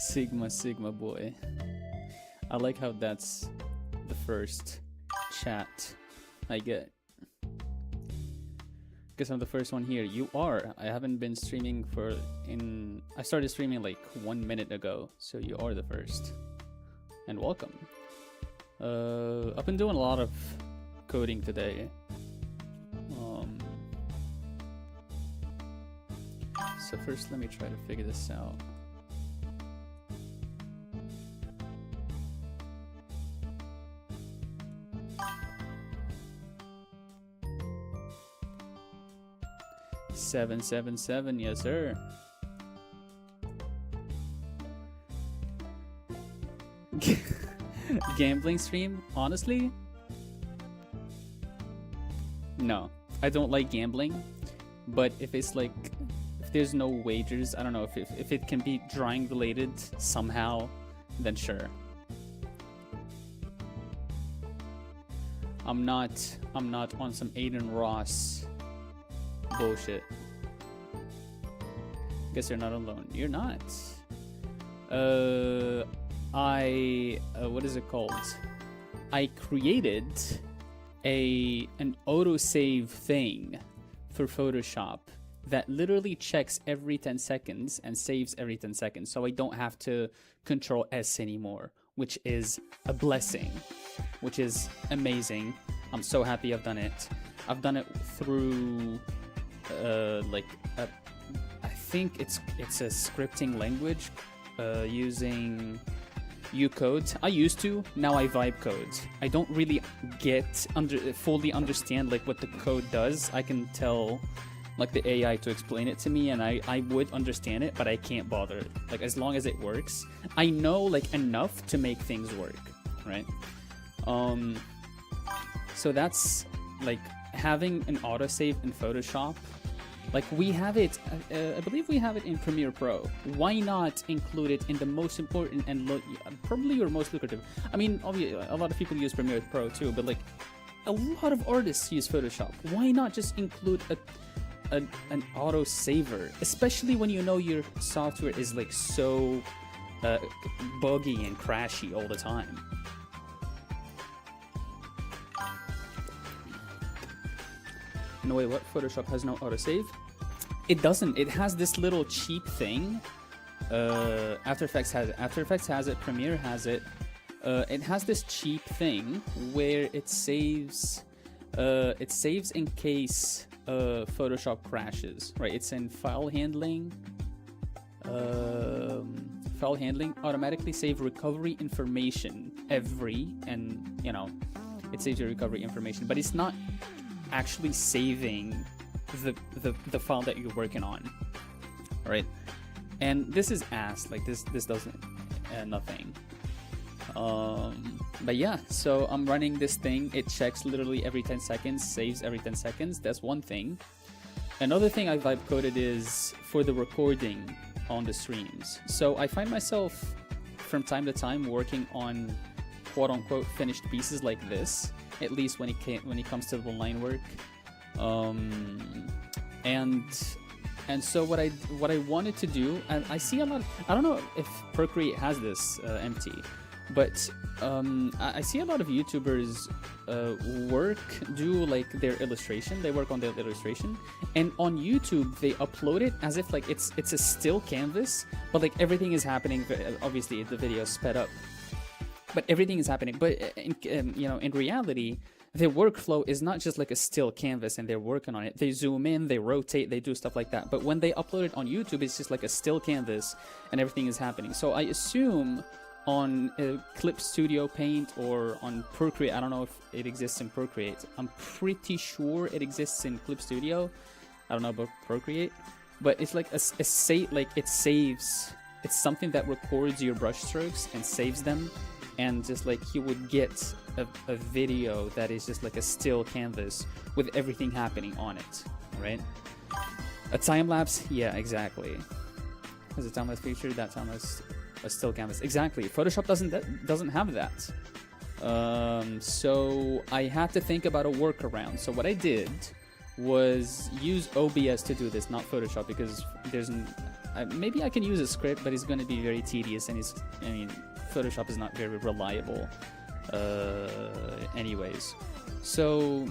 Sigma boy. I like how that's the first chat I get. Guess I'm the first one here. You are. I haven't been streaming I started streaming like 1 minute ago, so you are the first. And welcome. I've been doing a lot of coding today. So first let me try to figure this out. $777, yes sir. Gambling stream? Honestly? No. I don't like gambling. But if it's like, if there's no wagers, I don't know, if it can be drawing related somehow, then sure. I'm not on some Aiden Ross bullshit. Guess you're not alone. You're not. What is it called? I created an autosave thing for Photoshop that literally checks every 10 seconds and saves every 10 seconds, so I don't have to control S anymore, which is a blessing, which is amazing. I'm so happy I've done it. I've done it through I think it's a scripting language using Ucode. I used to, now I vibe code. I don't really fully understand like what the code does. I can tell like the AI to explain it to me, and I would understand it, but I can't bother. Like as long as it works, I know like enough to make things work, right? So that's like having an autosave in Photoshop. Like we have it, I believe we have it in Premiere Pro. Why not include it in the most important and probably your most lucrative? I mean, obviously, a lot of people use Premiere Pro too, but like a lot of artists use Photoshop. Why not just include an auto saver, especially when you know your software is like so buggy and crashy all the time? No, wait, what? Photoshop has no autosave? It doesn't. It has this little cheap thing. After Effects has it. After Effects has it. Premiere has it. It has this cheap thing where it saves. It saves in case Photoshop crashes. Right? It's in file handling. File handling, automatically save recovery information and you know, it saves your recovery information, but it's not actually saving the file that you're working on, right? And this is ass, like this doesn't nothing. But yeah, so I'm running this thing. It checks literally every 10 seconds, saves every 10 seconds. That's one thing. Another thing I vibe coded is for the recording on the streams. So I find myself from time to time working on quote-unquote finished pieces like this, at least when it comes to the line work. And so what I wanted to do, and I see a lot, I don't know if Procreate has this empty, but I see a lot of YouTubers do like their illustration. They work on their illustration, and on YouTube they upload it as if like it's a still canvas, but like everything is happening. Obviously the video is sped up, but everything is happening. But in reality, their workflow is not just like a still canvas and they're working on it. They zoom in, they rotate, they do stuff like that. But when they upload it on YouTube, it's just like a still canvas and everything is happening. So I assume on Clip Studio Paint or on Procreate, I don't know if it exists in Procreate. I'm pretty sure it exists in Clip Studio. I don't know about Procreate, but it's like it saves. It's something that records your brush strokes and saves them. And just like you would get a video that is just like a still canvas with everything happening on it, right? A time lapse, yeah, exactly. Has a time lapse feature, that time lapse a still canvas, exactly. Photoshop doesn't have that. So I had to think about a workaround. So what I did, was use OBS to do this, not Photoshop, because there's maybe I can use a script, but it's going to be very tedious, and Photoshop is not very reliable anyways. So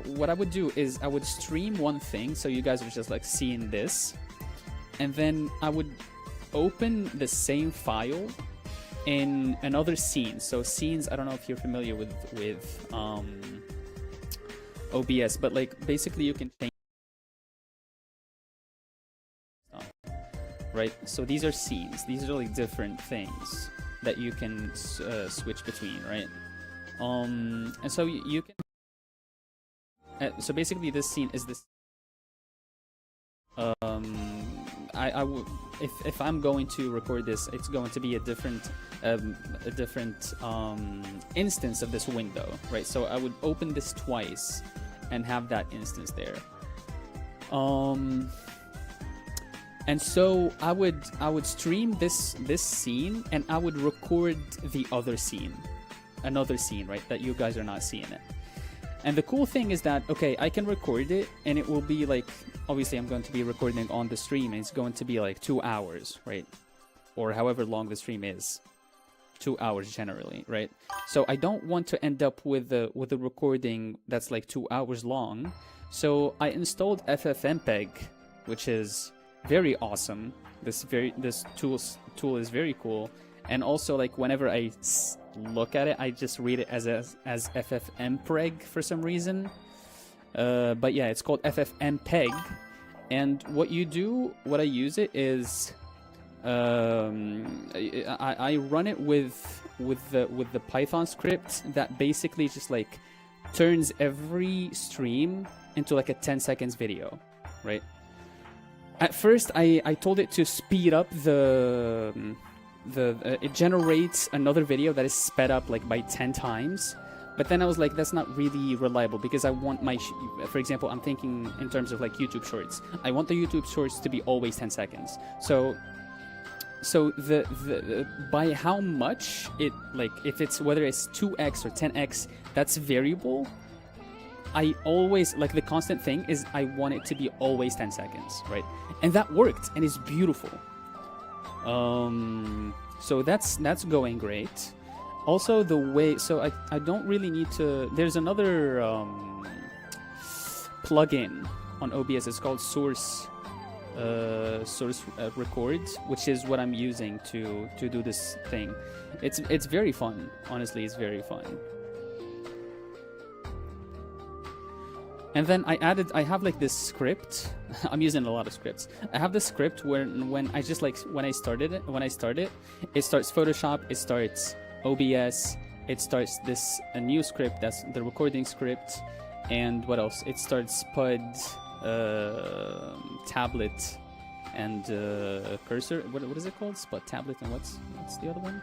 what I would do is I would stream one thing, so you guys are just like seeing this, and then I would open the same file in another scene. So scenes, I don't know if you're familiar with OBS, but like basically you can change stuff, right? So these are scenes. These are like different things that you can switch between, right? And so you can. So basically, this scene is this. I would, if I'm going to record this, it's going to be a different instance of this window, right? So I would open this twice and have that instance there. And so I would stream this scene, and I would record the other scene, another scene, right? That you guys are not seeing it. And the cool thing is that, okay, I can record it, and it will be like, obviously I'm going to be recording on the stream, and it's going to be like 2 hours, right? Or however long the stream is. 2 hours generally, right? So I don't want to end up with a recording that's like 2 hours long. So I installed FFmpeg, which is very awesome. This tool is very cool. And also, like, whenever I look at it, I just read it as FFmpeg for some reason. But yeah, it's called FFmpeg. And what I use it is, I run it with the Python script that basically just like turns every stream into like a 10 seconds video, right? At first, I told it to speed up it generates another video that is sped up like by 10 times. But then I was like, that's not really reliable, because I want my, for example, I'm thinking in terms of like YouTube Shorts. I want the YouTube Shorts to be always 10 seconds. So the by how much it, like, if it's whether it's 2x or 10x, that's variable. I always, like, the constant thing is I want it to be always 10 seconds, right? And that worked, and it's beautiful. So that's going great. Also, the way, so I don't really need to, there's another plugin on OBS. It's called Source Record, which is what I'm using to do this thing. It's very fun. Honestly, it's very fun. And then I have like this script. I'm using a lot of scripts. I have this script where when I just like, when I start it, it starts Photoshop, it starts OBS, it starts a new script, that's the recording script, and what else? It starts Spud, tablet, and cursor. What is it called? Spud tablet, and what's the other one?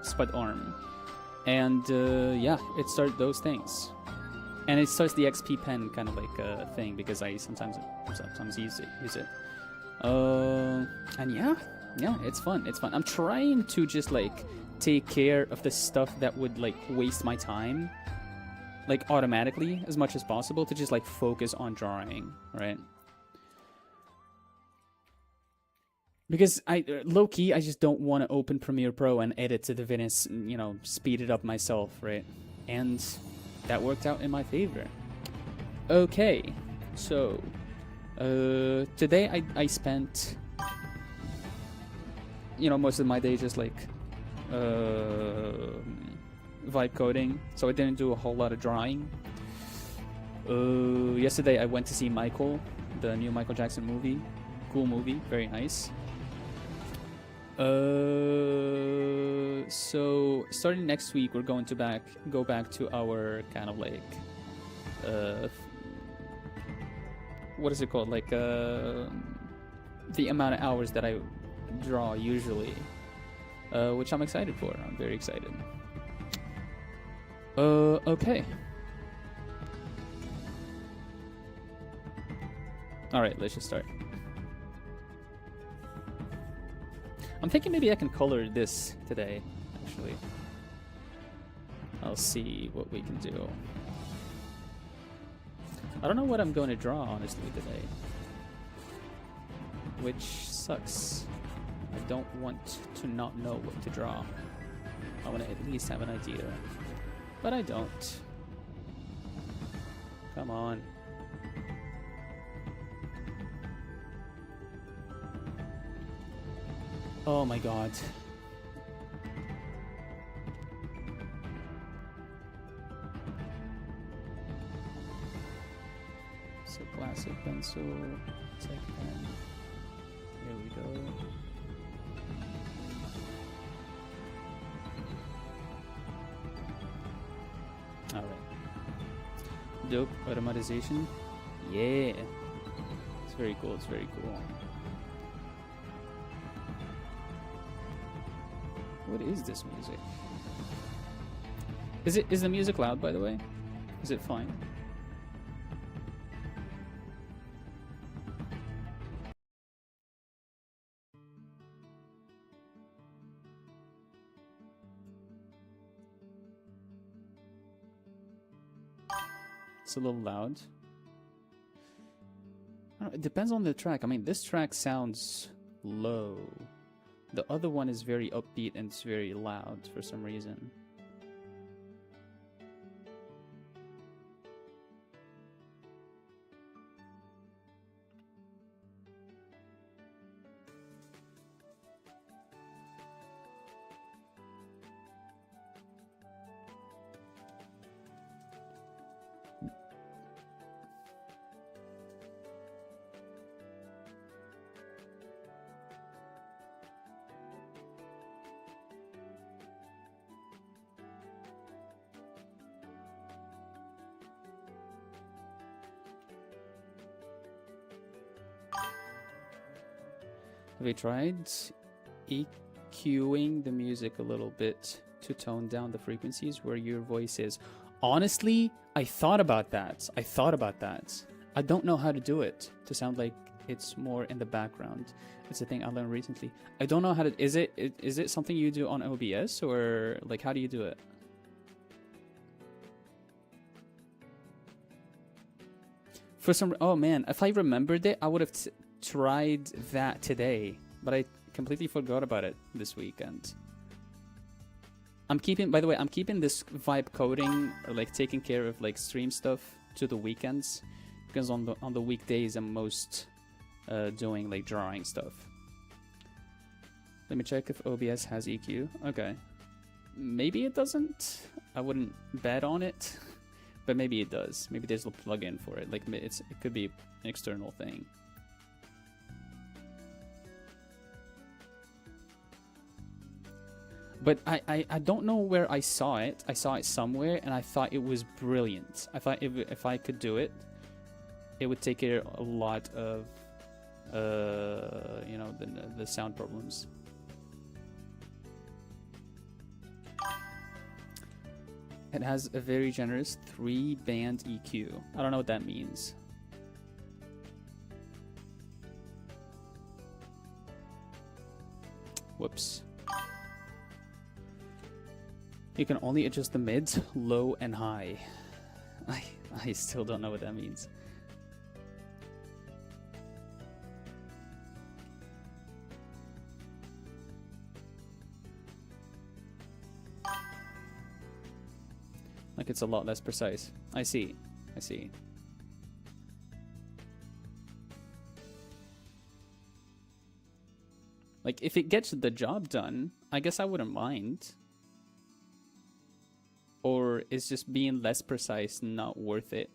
Spud arm. And yeah, it starts those things. And it starts the XP pen kind of like thing, because I sometimes use it. And yeah, it's fun. I'm trying to just like take care of the stuff that would like waste my time, like automatically as much as possible, to just like focus on drawing, right? Because low-key, I just don't want to open Premiere Pro and edit to the video, you know, speed it up myself, right? And that worked out in my favor. Okay, so today I spent, you know, most of my day just like vibe coding, so I didn't do a whole lot of drawing. Yesterday I went to see Michael, the new Michael Jackson movie. Cool movie, very nice. So starting next week, we're going to go back to our kind of like what is it called, like the amount of hours that I draw usually, which I'm excited for. I'm very excited. Okay. All right, let's just start. I'm thinking maybe I can color this today, actually. I'll see what we can do. I don't know what I'm going to draw, honestly, today. Which sucks. I don't want to not know what to draw. I want to at least have an idea. But I don't. Come on. Oh my god. So classic pencil, tech pen. Here we go. Alright. Dope automatization. Yeah. It's very cool, it's very cool. What is this music? Is the music loud, by the way? Is it fine? It's a little loud. I don't know, it depends on the track. I mean, this track sounds low. The other one is very upbeat and it's very loud for some reason. Have you tried EQing the music a little bit to tone down the frequencies where your voice is? Honestly, I thought about that. I don't know how to do it to sound like it's more in the background. It's a thing I learned recently. I don't know how to... Is it something you do on OBS, or like how do you do it? For some... Oh man, if I remembered it, I would have tried that today, but I completely forgot about it this weekend. I'm keeping, by the way, I'm keeping this vibe coding, like taking care of like stream stuff to the weekends, because on the weekdays I'm most doing like drawing stuff. Let me check if OBS has EQ. Okay, maybe it doesn't. I wouldn't bet on it, but maybe it does. Maybe there's a plugin for it. Like it could be an external thing. But I don't know where I saw it. I saw it somewhere, and I thought it was brilliant. I thought if I could do it, it would take care of a lot of, you know, the sound problems. It has a very generous 3-band EQ. I don't know what that means. Whoops. You can only adjust the mids, low, and high. I still don't know what that means. Like it's a lot less precise. I see. I see. Like if it gets the job done, I guess I wouldn't mind. Or is just being less precise not worth it?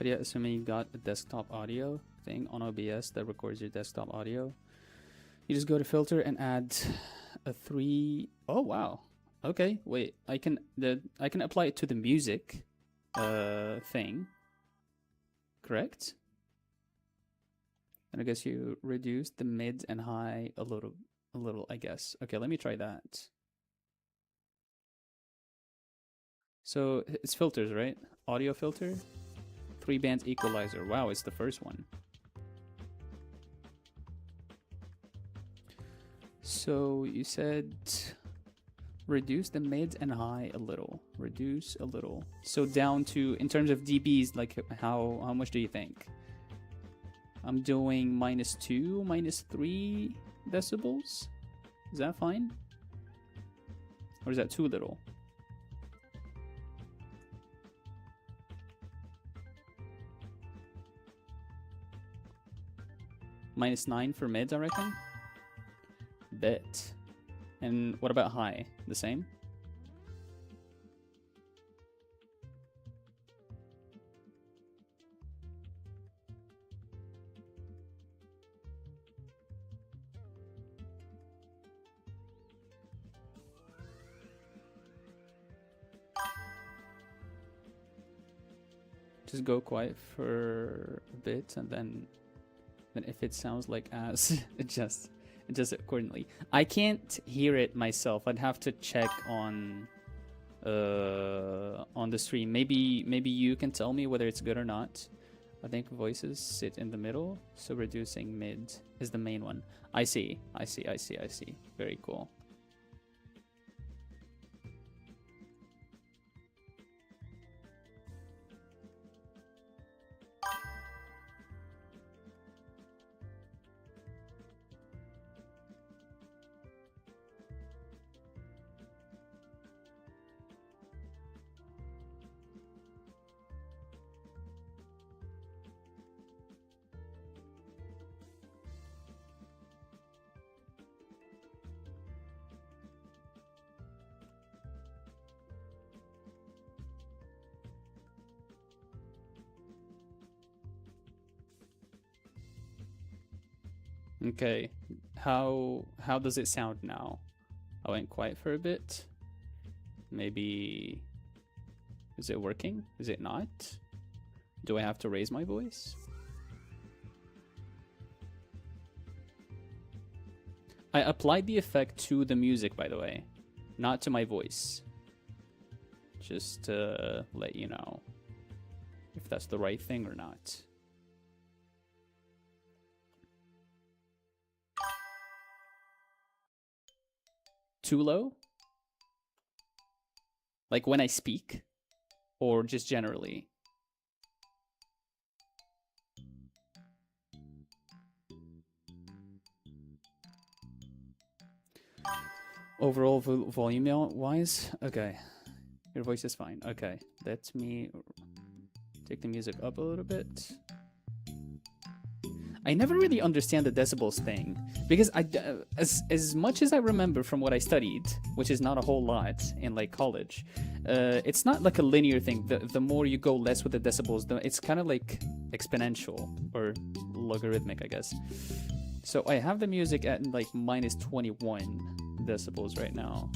But yeah, assuming you got a desktop audio thing on OBS that records your desktop audio, you just go to filter and add a 3. Oh wow. Okay, wait. I can apply it to the music thing. Correct? And I guess you reduce the mid and high a little, I guess. Okay, let me try that. So it's filters, right? Audio filter, 3-band equalizer. Wow, it's the first one. So you said reduce the mid and high a little. Reduce a little. So down to, in terms of dBs, like how much do you think? I'm doing -2, -3 decibels. Is that fine? Or is that too little? -9 for mids, I reckon. Bet. And what about high? The same? Just go quiet for a bit, and then if it sounds like ass, adjust accordingly. I can't hear it myself. I'd have to check on the stream. Maybe you can tell me whether it's good or not. I think voices sit in the middle, so reducing mid is the main one. I see. Very cool. Okay, how does it sound now? I went quiet for a bit. Maybe, is it working? Is it not? Do I have to raise my voice? I applied the effect to the music, by the way, not to my voice. Just to let you know if that's the right thing or not. Too low? Like when I speak? Or just generally? Overall volume wise? Okay. Your voice is fine. Okay. Let me take the music up a little bit. I never really understand the decibels thing, because as much as I remember from what I studied, which is not a whole lot in like college, it's not like a linear thing. The more you go less with the decibels, it's kind of like exponential or logarithmic, I guess. So I have the music at like -21 decibels right now.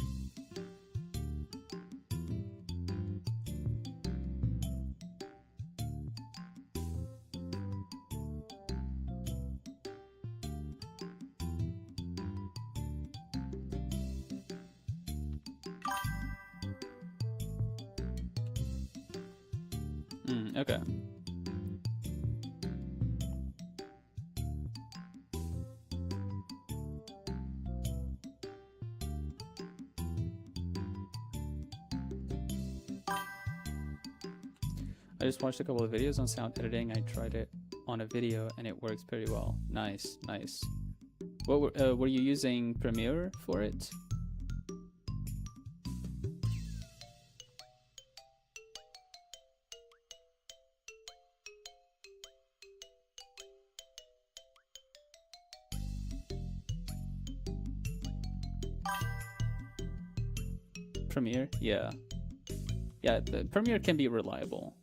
Okay. I just watched a couple of videos on sound editing. I tried it on a video and it works pretty well. Nice, nice. What were you using Premiere for it? Premiere, yeah. Yeah, the Premiere can be reliable.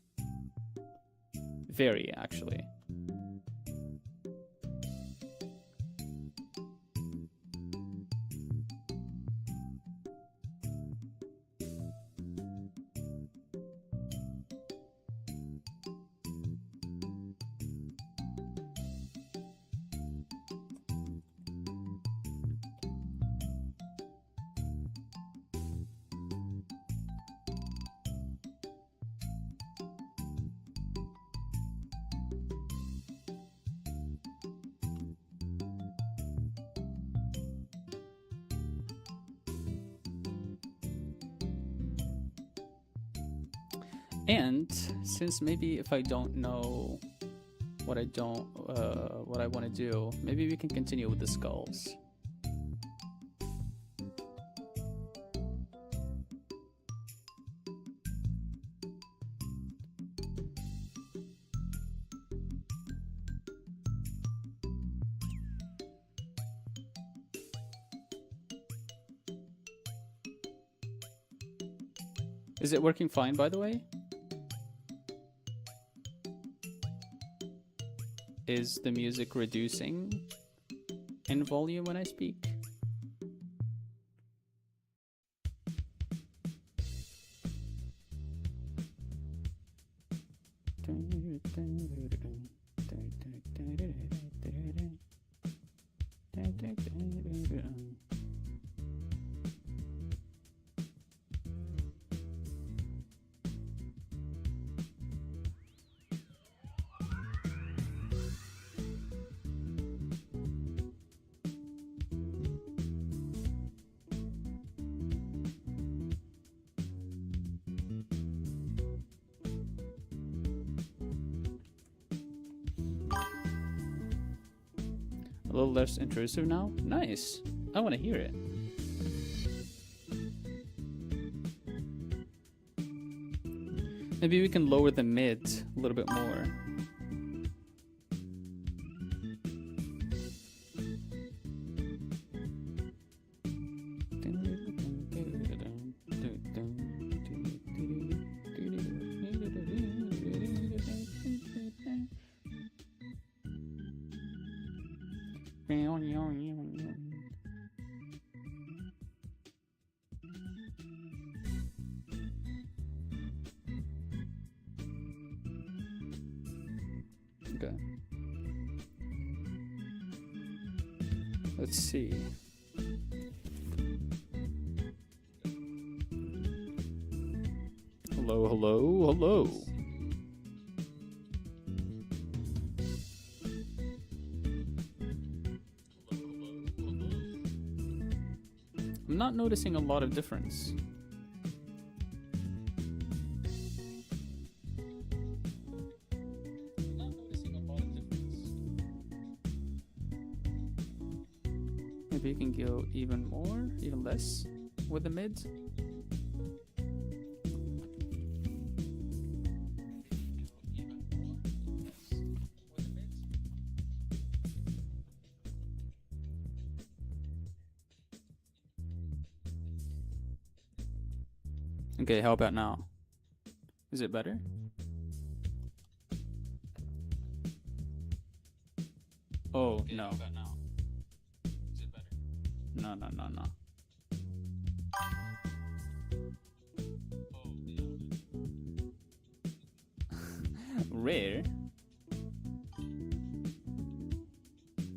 Very, actually. And since maybe if I don't know what I want to do, maybe we can continue with the skulls. Is it working fine, by the way? Is the music reducing in volume when I speak? A little less intrusive now? Nice. I want to hear it. Maybe we can lower the mid a little bit more. Okay. Let's see. Hello, hello, hello. I'm not noticing a lot of difference. Maybe you can go even more, even less with the mids. Okay, how about now? Is it better? Oh, no. No, no, no, no. Rare?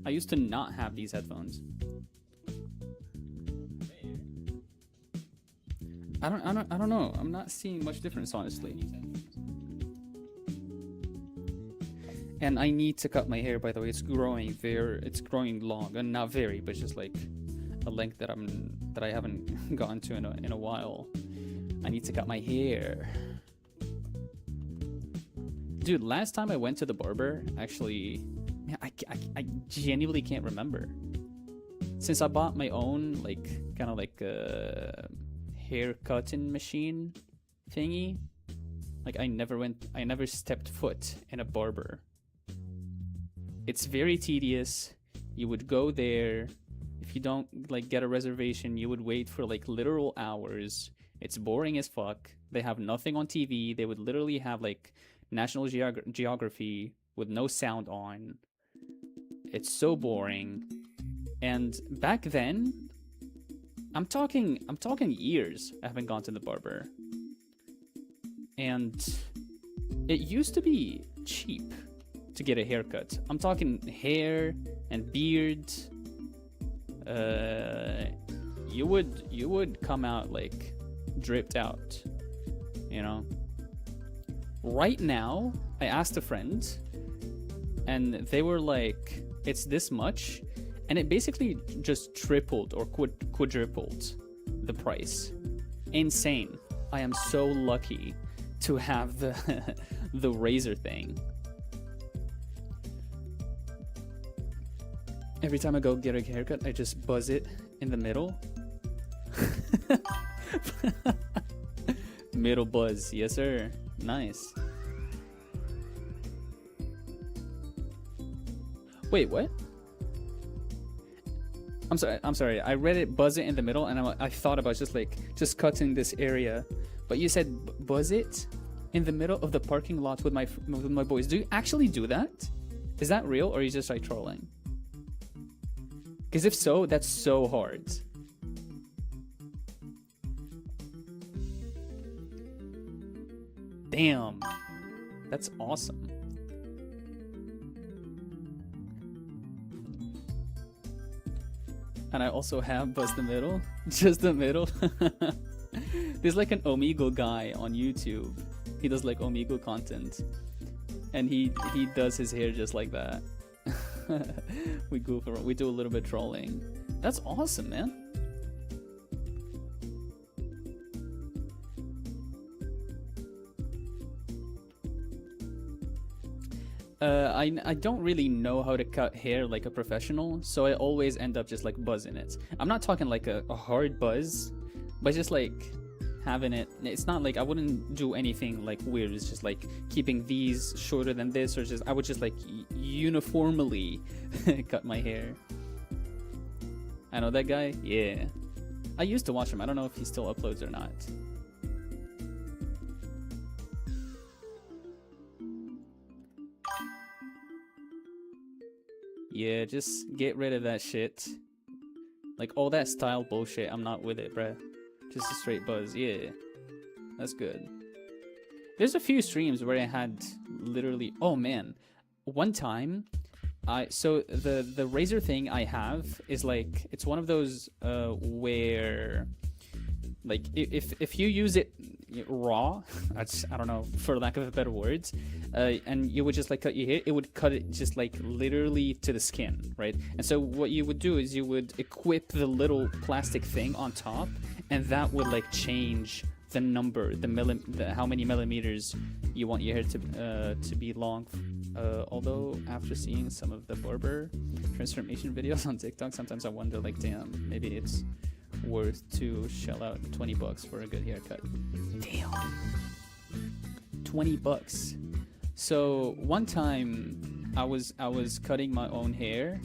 I used to not have these headphones. I don't know. I'm not seeing much difference, honestly. And I need to cut my hair, by the way. It's growing long, and not very, but just like a length that I haven't gotten to in a while. I need to cut my hair. Dude, last time I went to the barber, actually, man, I genuinely can't remember. Since I bought my own, like, kind of like hair cutting machine thingy, like I never stepped foot in a barber. It's very tedious. You would go there. If you don't like get a reservation, you would wait for like literal hours. It's boring as fuck. They have nothing on TV. They would literally have like National Geography with no sound on. It's so boring. And back then, I'm talking years I haven't gone to the barber. And it used to be cheap to get a haircut. I'm talking hair and beard. You would come out like dripped out, you know. Right now, I asked a friend, and they were like, "It's this much," and it basically just tripled or quadrupled the price. Insane. I am so lucky to have the the razor thing. Every time I go get a haircut, I just buzz it in the middle. Middle buzz, yes sir. Nice. Wait, what? I'm sorry. I read it, buzz it in the middle, and I thought about just cutting this area, but you said buzz it in the middle of the parking lot with my boys. Do you actually do that? Is that real, or are you just like trolling? Because if so, that's so hard. Damn, that's awesome. And I also have buzz the middle, just the middle. There's like an Omegle guy on YouTube. He does like Omegle content, and he does his hair just like that. We goof around, we do a little bit trolling. That's awesome, man. I don't really know how to cut hair like a professional, so I always end up just like buzzing it. I'm not talking like a hard buzz, but just like having it. It's not like I wouldn't do anything like weird. It's just like keeping these shorter than this, or just I would just like uniformly cut my hair. I know that guy. Yeah, I used to watch him. I don't know if he still uploads or not. Yeah, just get rid of that shit. Like all that style bullshit, I'm not with it, bruh. Just a straight buzz, yeah. That's good. There's a few streams where I had literally, oh man. One time, so the razor thing I have is like, it's one of those where, like, if you use it raw, I don't know, for lack of a better words, and you would just like cut your hair, it would cut it just like literally to the skin, right? And so what you would do is you would equip the little plastic thing on top, and that would like change the number, the how many millimeters you want your hair to be long. Although after seeing some of the barber transformation videos on TikTok, sometimes I wonder like, damn, maybe it's worth to shell out $20 for a good haircut. Damn, $20. So one time I was cutting my own hair,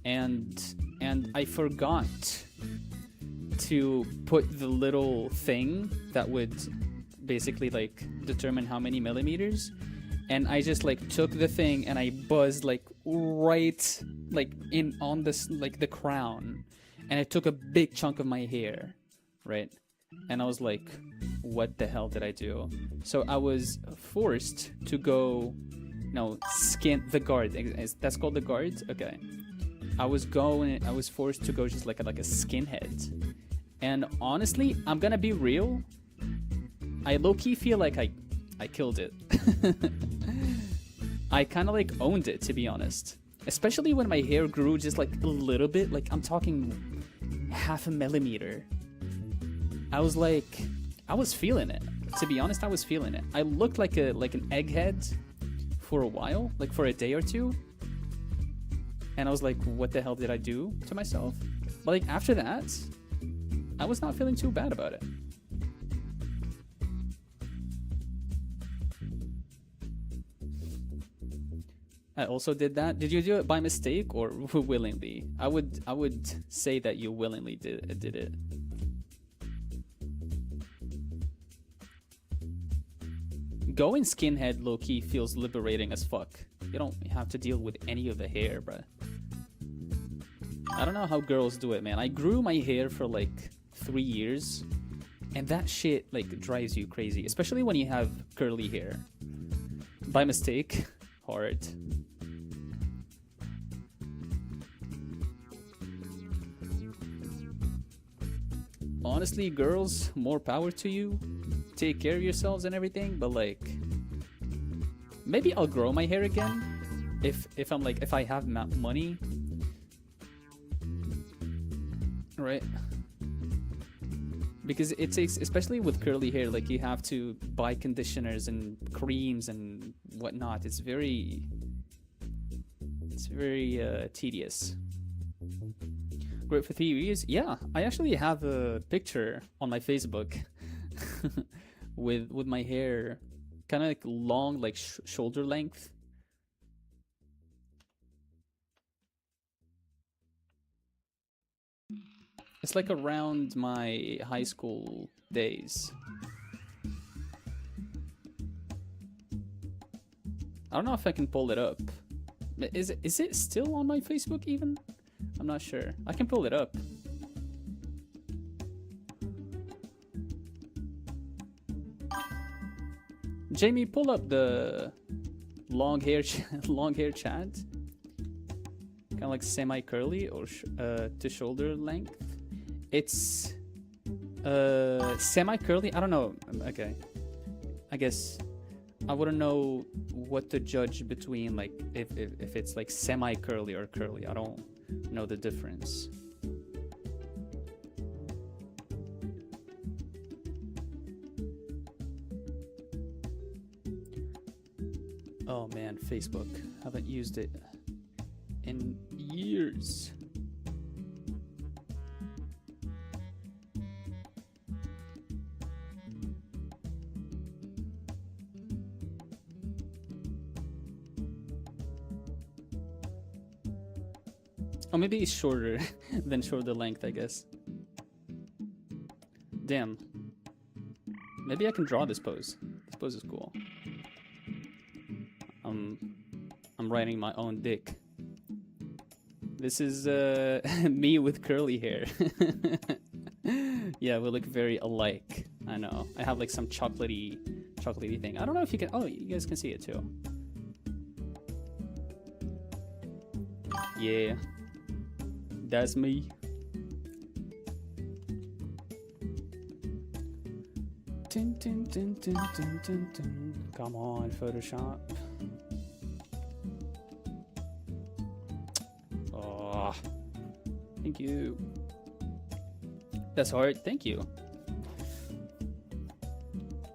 and I forgot to put the little thing that would basically like determine how many millimeters, and I just like took the thing and I buzzed like right like in on this like the crown, and I took a big chunk of my hair, right? And I was like, what the hell did I do? So I was forced to go, no, skin the guard. That's called the guard? Okay. I was forced to go just like a skinhead. And honestly, I'm gonna be real, I low-key feel like I killed it. I kind of like owned it, to be honest. Especially when my hair grew just like a little bit, like I'm talking half a millimeter. I was like, I was feeling it. To be honest, I was feeling it. I looked like an egghead for a while, like for a day or two. And I was like, what the hell did I do to myself? But like after that, I was not feeling too bad about it. I also did that. Did you do it by mistake or willingly? I would say that you willingly did it. going skinhead low-key feels liberating as fuck. You don't have to deal with any of the hair, bruh. I don't know how girls do it, man. I grew my hair for like 3 years, and that shit like drives you crazy, especially when you have curly hair. By mistake, hard. Honestly, girls, more power to you. Take care of yourselves and everything, but like, maybe I'll grow my hair again if I'm like, if I have money, right? Because it takes, especially with curly hair, like you have to buy conditioners and creams and whatnot. It's very tedious. Great for 3 years. Yeah, I actually have a picture on my Facebook with my hair kind of like long, like shoulder length. It's like around my high school days. I don't know if I can pull it up. Is it still on my Facebook even? I'm not sure. I can pull it up. Jamie, pull up the long hair Chad. Kind of like semi-curly or to shoulder length. It's semi-curly. I don't know. Okay, I guess I wouldn't know what to judge between like if it's like semi-curly or curly. I don't know the difference. Oh man, Facebook. Haven't used it in years. Oh, maybe it's shorter than shoulder length, I guess. Damn. Maybe I can draw this pose. This pose is cool. I'm writing my own dick. This is me with curly hair. Yeah, we look very alike. I know. I have like some chocolatey thing. I don't know if you can. Oh, you guys can see it too. Yeah, that's me. Dun, dun, dun, dun, dun, dun, dun. Come on, Photoshop. Oh, thank you. That's hard. Thank you.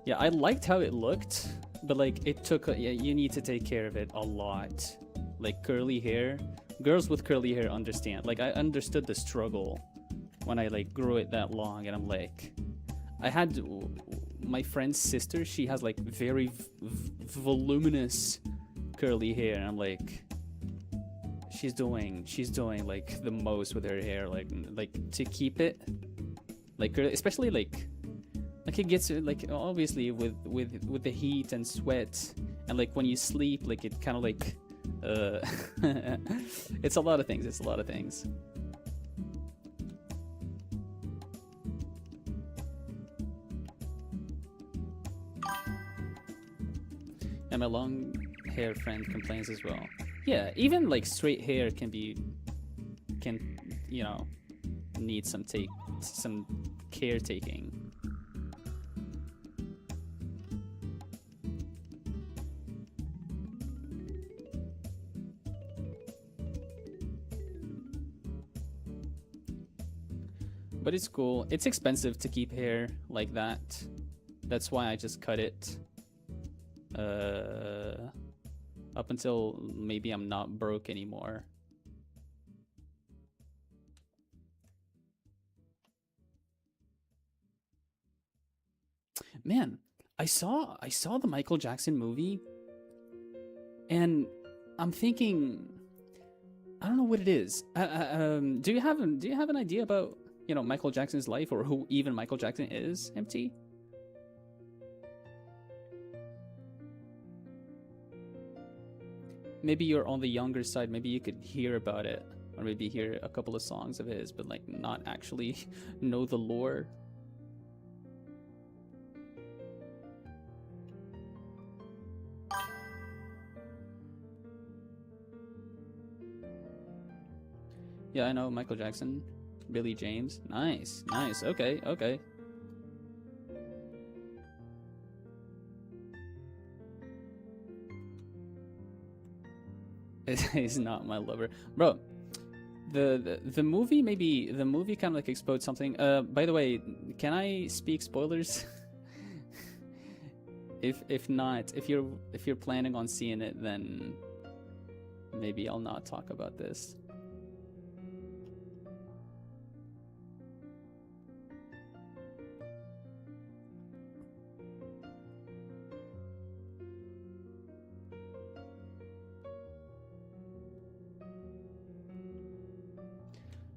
Yeah, I liked how it looked, but like it took. Yeah, you need to take care of it a lot. Like curly hair. Girls with curly hair understand. Like I understood the struggle when I like grew it that long, and I'm like, I had my friend's sister. She has like very voluminous curly hair, and I'm like, she's doing like the most with her hair, like to keep it like curly, especially like it gets like obviously with the heat and sweat, and like when you sleep, like it kind of like it's a lot of things. And my long hair friend complains as well. Yeah, even like straight hair can you know, need some caretaking. But it's cool. It's expensive to keep hair like that. That's why I just cut it. Up until maybe I'm not broke anymore. Man, I saw the Michael Jackson movie, and I'm thinking, I don't know what it is. Do you have an idea about, you know, Michael Jackson's life, or who even Michael Jackson is, MT? maybe you're on the younger side. Maybe you could hear about it, or maybe hear a couple of songs of his, but like not actually know the lore. Yeah, I know Michael Jackson, Billy James. Nice, nice. Okay, okay. He's not my lover, bro. The movie, maybe the movie kind of like explodes something. By the way, can I speak spoilers? If not, if you're planning on seeing it, then maybe I'll not talk about this.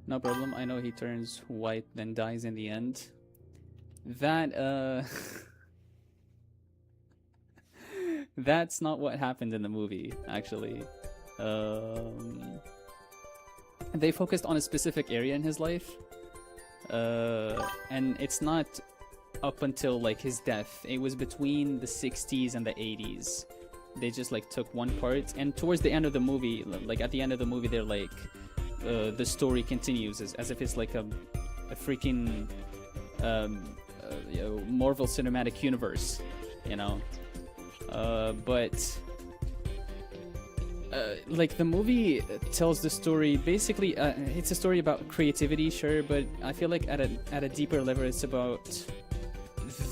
No problem. I know he turns white, then dies in the end. That, that's not what happened in the movie, actually. They focused on a specific area in his life. And it's not up until, like, his death. It was between the 60s and the 80s. They just, like, took one part. And towards the end of the movie, like, at the end of the movie, they're like... the story continues as if it's like a freaking you know, Marvel Cinematic Universe, you know. But like the movie tells the story basically. It's a story about creativity, sure, but I feel like at a deeper level, it's about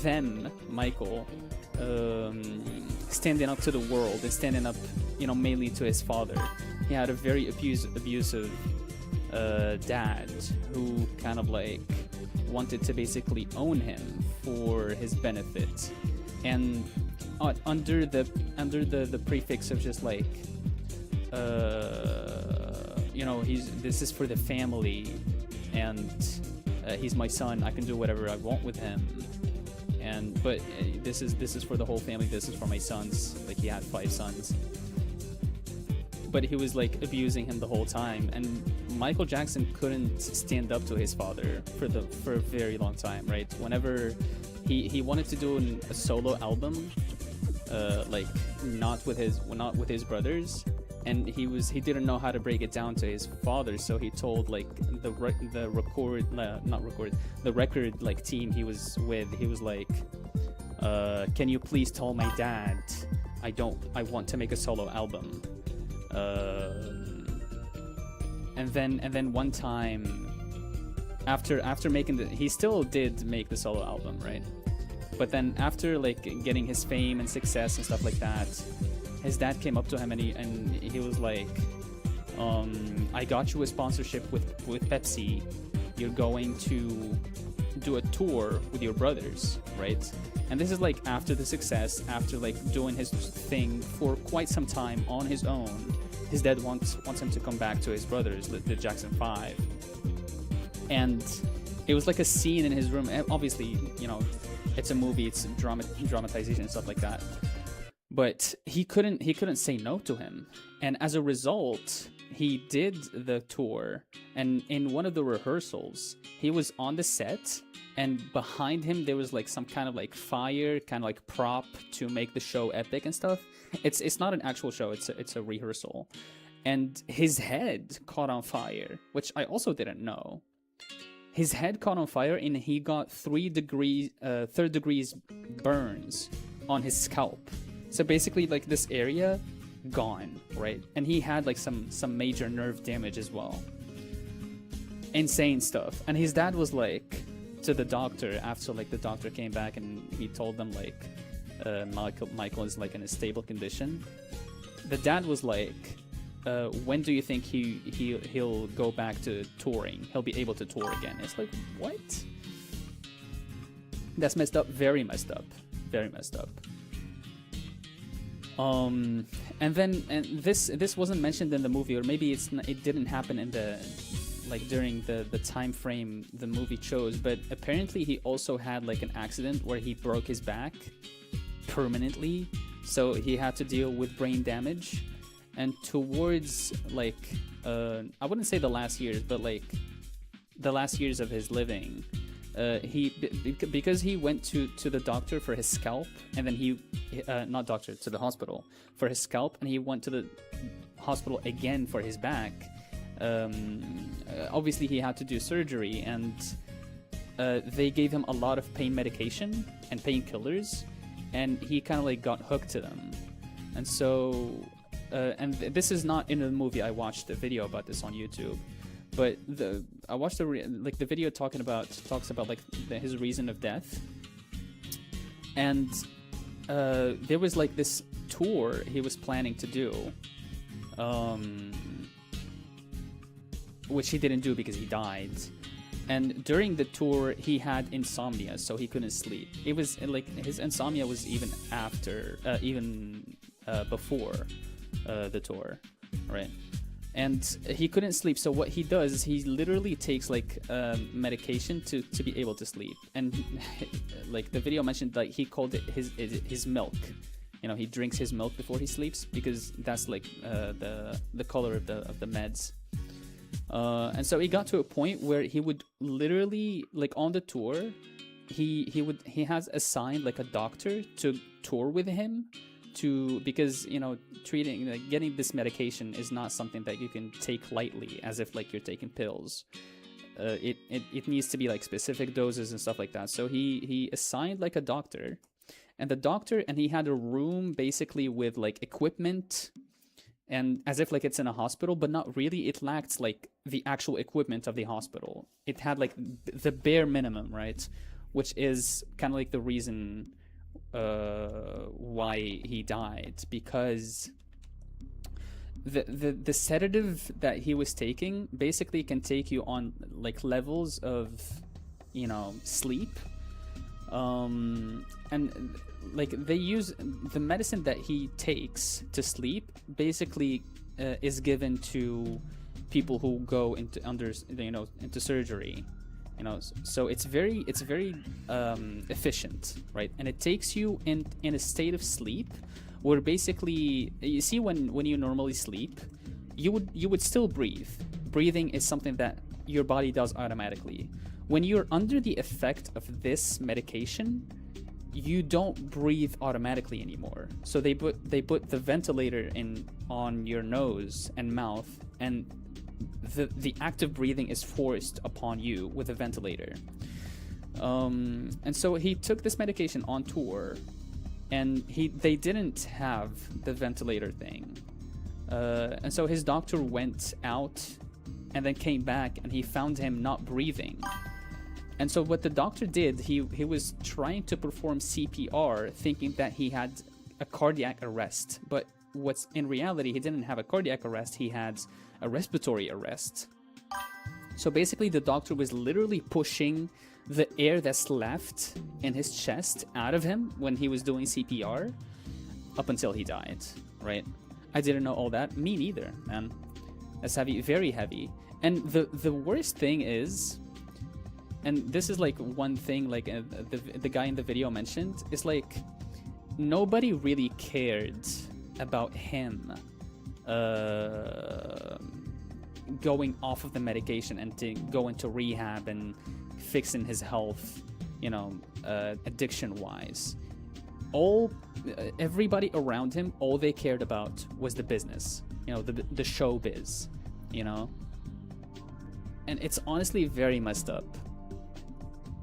them, Michael, standing up to the world and standing up, you know, mainly to his father. He had a very abusive dad who kind of like wanted to basically own him for his benefit, and under the prefix of just like you know, this is for the family, and he's my son, I can do whatever I want with him, but this is for the whole family, this is for my sons. Like, he had 5 sons, but he was like abusing him the whole time, and Michael Jackson couldn't stand up to his father for a very long time, right? Whenever he wanted to do a solo album, like not with his brothers, and he didn't know how to break it down to his father, so he told like the record like team he was with, he was like, can you please tell my dad I want to make a solo album. And then one time after making he still did make the solo album, right? But then after like getting his fame and success and stuff like that, his dad came up to him and he was like, I got you a sponsorship with Pepsi. You're going to do a tour with your brothers, right? And this is like after the success, after like doing his thing for quite some time on his own. His dad wants him to come back to his brothers, the Jackson 5. And it was like a scene in his room. Obviously, you know, it's a movie, it's dramatization and stuff like that. But he couldn't say no to him. And as a result, he did the tour. And in one of the rehearsals, he was on the set, and behind him there was like some kind of like fire, kind of like prop to make the show epic and stuff. It's not an actual show, it's a rehearsal. And his head caught on fire, which I also didn't know. His head caught on fire and he got 3rd degrees burns on his scalp. So basically like this area gone, right? And he had like some major nerve damage as well. Insane stuff. And his dad was like to the doctor, after like the doctor came back and he told them like Michael is like in a stable condition. The dad was like, when do you think he'll go back to touring? He'll be able to tour again. It's like, what? That's messed up. Very messed up. Very messed up. And this wasn't mentioned in the movie, or maybe it didn't happen in the like during the time frame the movie chose. But apparently he also had like an accident where he broke his back permanently, so he had to deal with brain damage. and towards like I wouldn't say the last years, but like the last years of his living, because he went to the doctor for his scalp, and then he not doctor, to the hospital for his scalp, and he went to the hospital again for his back. Obviously he had to do surgery, and they gave him a lot of pain medication and painkillers, and he kind of like got hooked to them. And so this is not in the movie. I watched a video about this on YouTube, but I watched the video talks about like his reason of death, and there was like this tour he was planning to do, which he didn't do because he died. And during the tour, he had insomnia, so he couldn't sleep. It was like his insomnia was even before the tour, right? And he couldn't sleep. So what he does is he literally takes like medication to be able to sleep. And like the video mentioned, like he called it his milk. You know, he drinks his milk before he sleeps because that's like the color of the meds. And so he got to a point where he would literally, like on the tour, he has assigned like a doctor to tour with him, because you know, getting this medication is not something that you can take lightly as if like you're taking pills. It needs to be like specific doses and stuff like that. So he assigned like a doctor, and he had a room basically with like equipment, and as if like it's in a hospital, but not really. It lacked like the actual equipment of the hospital. It had like the bare minimum, right? Which is kind of like the reason why he died, because the sedative that he was taking basically can take you on like levels of, you know, sleep. And like they use the medicine that he takes to sleep basically is given to people who go into into surgery, you know. So it's very efficient, right? And it takes you in a state of sleep where basically, you see, when you normally sleep, you would still breathe. Breathing is something that your body does automatically. When you're under the effect of this medication, you don't breathe automatically anymore. So they put the ventilator on your nose and mouth, and the active breathing is forced upon you with a ventilator. And so he took this medication on tour, and they didn't have the ventilator thing. And so his doctor went out and then came back, and he found him not breathing. And so what the doctor did, he was trying to perform CPR, thinking that he had a cardiac arrest. But what's in reality, he didn't have a cardiac arrest, he had a respiratory arrest. So basically the doctor was literally pushing the air that's left in his chest out of him when he was doing CPR up until he died, right? I didn't know all that. Me neither, man. That's heavy, very heavy. And the worst thing is, and this is like one thing like the guy in the video mentioned, is like nobody really cared about him going off of the medication and to go into rehab and fixing his health, you know, addiction wise. Everybody around him, all they cared about was the business, you know, the showbiz, you know. And it's honestly very messed up.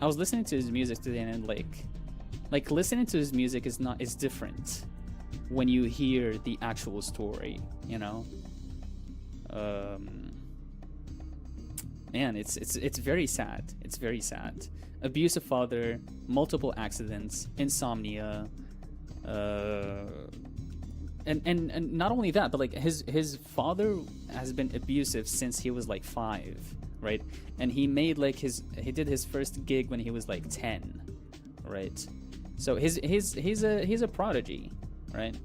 I was listening to his music today, and like listening to his music is different when you hear the actual story, you know. Man, it's very sad. It's very sad. Abusive father, multiple accidents, insomnia, and not only that, but like his father has been abusive since he was like 5, right? And he did his first gig when he was like 10, right? So he's a prodigy, right?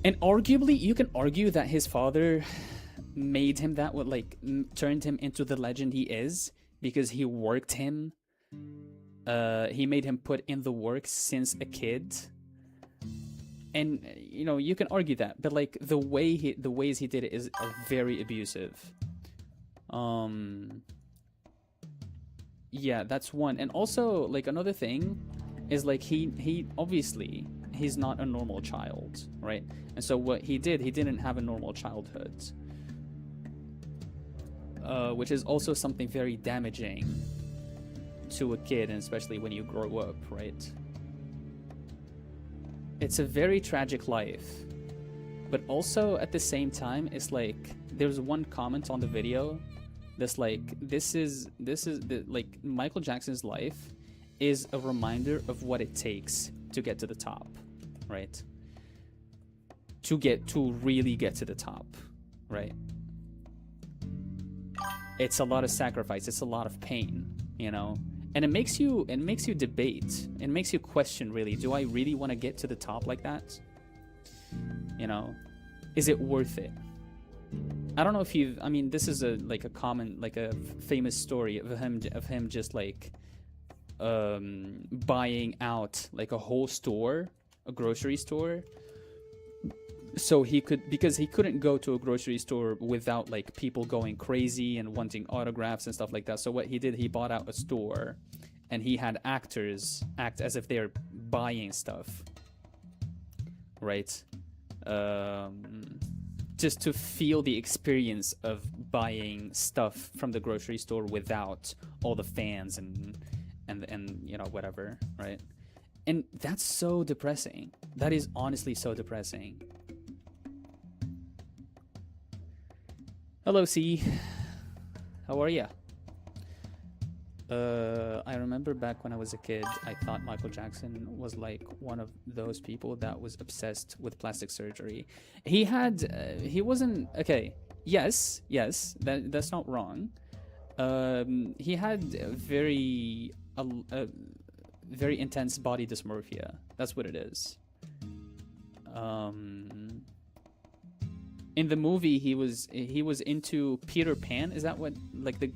And arguably, you can argue that his father made him that, turned him into the legend he is, because he worked him. He made him put in the work since a kid. and you know, you can argue that, but like the ways he did it is very abusive. Yeah, that's one. And also, like, another thing is like he obviously he's not a normal child, right? And so what he did, he didn't have a normal childhood, which is also something very damaging to a kid, and especially when you grow up, right? It's a very tragic life, but also at the same time, it's like there's one comment on the video that's like, this is like Michael Jackson's life is a reminder of what it takes to get to the top, right? To really get to the top, right? It's a lot of sacrifice, it's a lot of pain, you know? And it makes you debate. It makes you question, really, do I really want to get to the top like that? You know, is it worth it? I don't know if you've, I mean, this is a common, like a famous story of him just like buying out like a whole store, a grocery store, so he could, because he couldn't go to a grocery store without like people going crazy and wanting autographs and stuff like that. So what he did, he bought out a store and he had actors act as if they're buying stuff, right? Just to feel the experience of buying stuff from the grocery store without all the fans and you know, whatever, right? And that's so depressing. That is honestly so depressing. Hello, C. How are ya? I remember back when I was a kid, I thought Michael Jackson was like one of those people that was obsessed with plastic surgery. He wasn't, okay, yes, that's not wrong. He had very intense body dysmorphia. That's what it is. In the movie, he was into Peter Pan. Is that what, like, the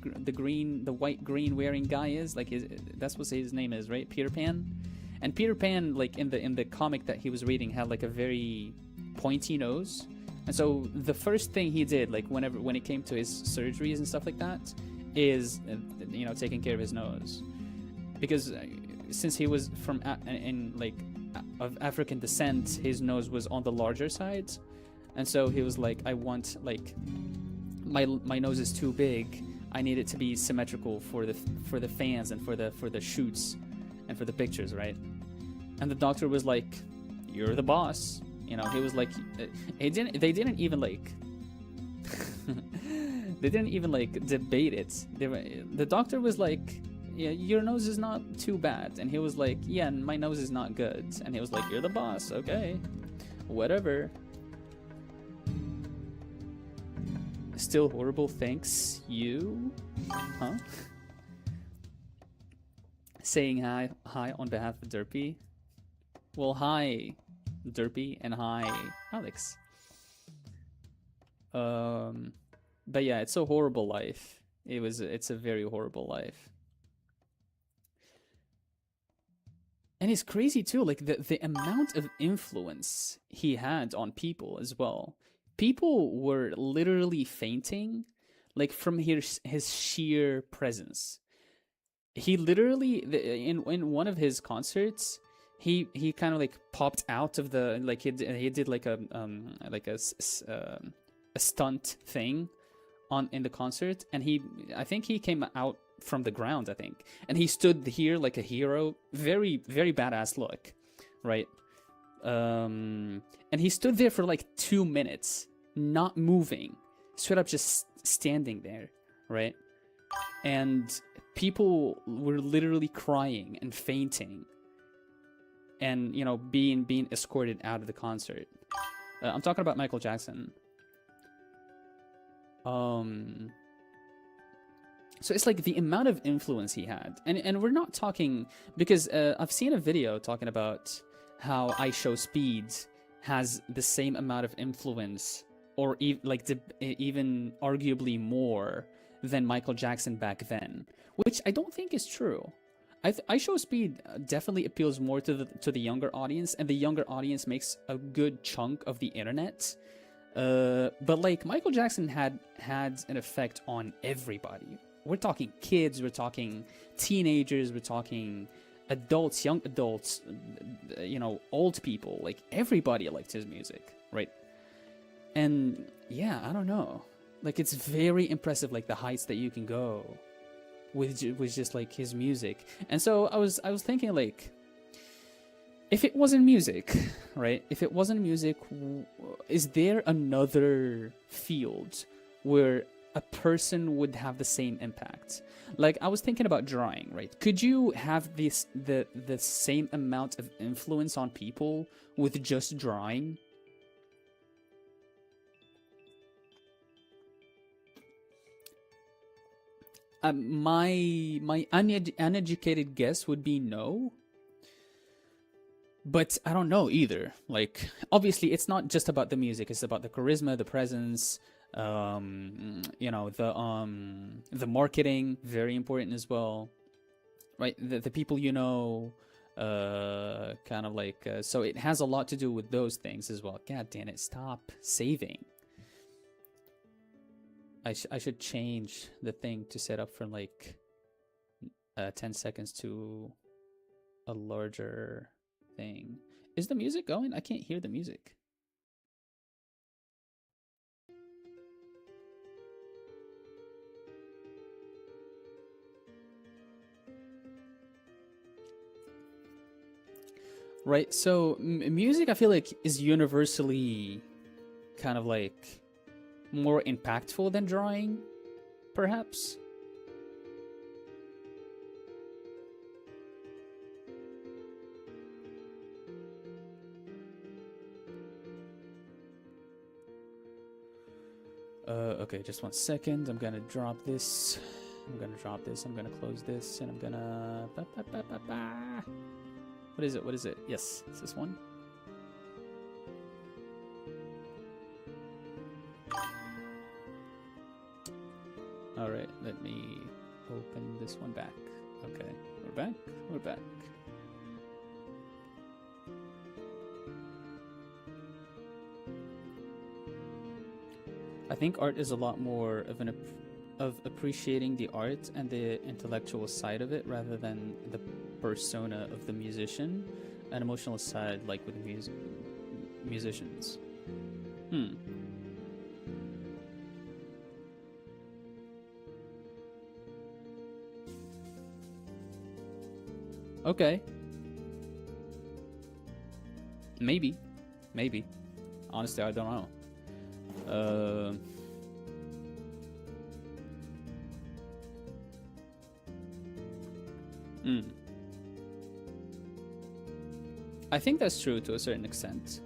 white green wearing guy is? Like, that's what his name is, right? Peter Pan. And Peter Pan, like in the comic that he was reading, had like a very pointy nose. And so the first thing he did, like when it came to his surgeries and stuff like that, is you know, taking care of his nose, because since he was from of African descent, his nose was on the larger side. And so he was like, I want, like, my nose is too big. I need it to be symmetrical for the fans and for the shoots and for the pictures, right? And the doctor was like, you're the boss. You know, he was like, they didn't even like they didn't even like debate it. The doctor was like, yeah, your nose is not too bad. And he was like, yeah, my nose is not good. And he was like, you're the boss, okay, whatever. Still horrible, thanks you, huh? Saying hi on behalf of Derpy. Well, hi Derpy, and hi Alex. But yeah, it's a horrible life. It's a very horrible life. And it's crazy too, like the amount of influence he had on people as well. People were literally fainting, like, from his sheer presence. He literally, in one of his concerts, he kind of like popped out of the, like, he did like a stunt thing in the concert, and I think he came out from the ground, I think, and he stood here like a hero. Very, very badass look, right? And he stood there for like 2 minutes, not moving, straight up just standing there, right? And people were literally crying and fainting, and, you know, being escorted out of the concert. I'm talking about Michael Jackson. So it's like the amount of influence he had, and we're not talking, because I've seen a video talking about how I Show Speed has the same amount of influence, or even arguably more than Michael Jackson back then, which I don't think is true. I show speed definitely appeals more to the younger audience, and the younger audience makes a good chunk of the internet. But like Michael Jackson had an effect on everybody. We're talking kids, we're talking teenagers, we're talking adults, young adults, old people. Like everybody liked his music, right? And yeah, I don't know. Like it's very impressive, like the heights that you can go with just like his music. And so I was thinking, like, if it wasn't music, right? If it wasn't music, is there another field where a person would have the same impact? Like I was thinking about drawing, right? Could you have the same amount of influence on people with just drawing? My uneducated guess would be no. But I don't know either. Like, obviously, it's not just about the music. It's about the charisma, the presence, the marketing, very important as well, right? The people kind of like. So it has a lot to do with those things as well. God damn it! Stop saving. I should change the thing to set up for like 10 seconds to a larger thing. Is the music going? I can't hear the music. Right, so music I feel like is universally kind of like more impactful than drawing, perhaps. Okay, just 1 second. I'm gonna drop this. I'm gonna close this, and I'm gonna... What is it? Yes, it's this one. Alright, let me open this one back. Okay, we're back. I think art is a lot more of appreciating the art and the intellectual side of it rather than the persona of the musician, an emotional side like with musicians. Okay. Maybe. Honestly, I don't know. I think that's true to a certain extent.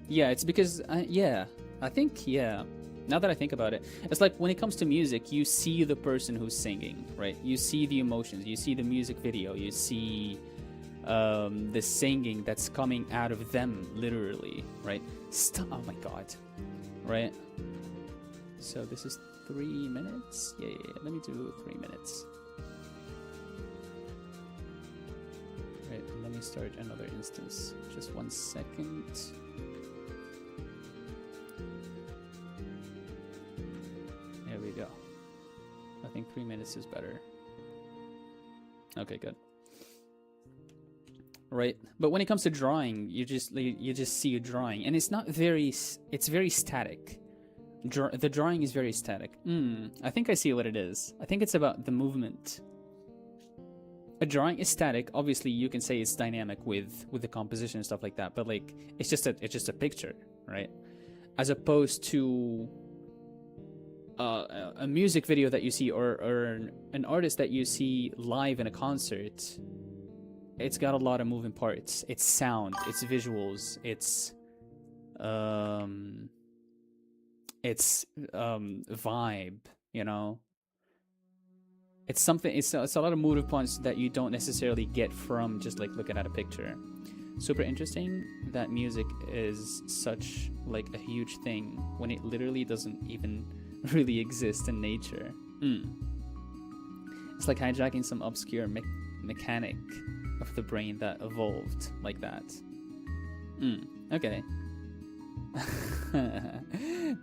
Yeah, it's because, I think, now that I think about it, it's like when it comes to music, you see the person who's singing, right? You see the emotions, you see the music video, you see the singing that's coming out of them, literally, right? Oh my god, right? So this is 3 minutes? Yeah, let me do 3 minutes. Right, let me start another instance. Just 1 second. There we go. I think 3 minutes is better. Okay, good. Right, but when it comes to drawing, you just see a drawing, and it's very static. The drawing is very static. I think I see what it is. I think it's about the movement. A drawing is static. Obviously, you can say it's dynamic with the composition and stuff like that, but like it's just a picture, right? As opposed to a music video that you see or an artist that you see live in a concert. It's got a lot of moving parts. It's sound, it's visuals, it's vibe, you know. It's something. It's a lot of moving points that you don't necessarily get from just like looking at a picture. Super interesting that music is such like a huge thing when it literally doesn't even really exist in nature. It's like hijacking some obscure mechanic of the brain that evolved like that. Okay.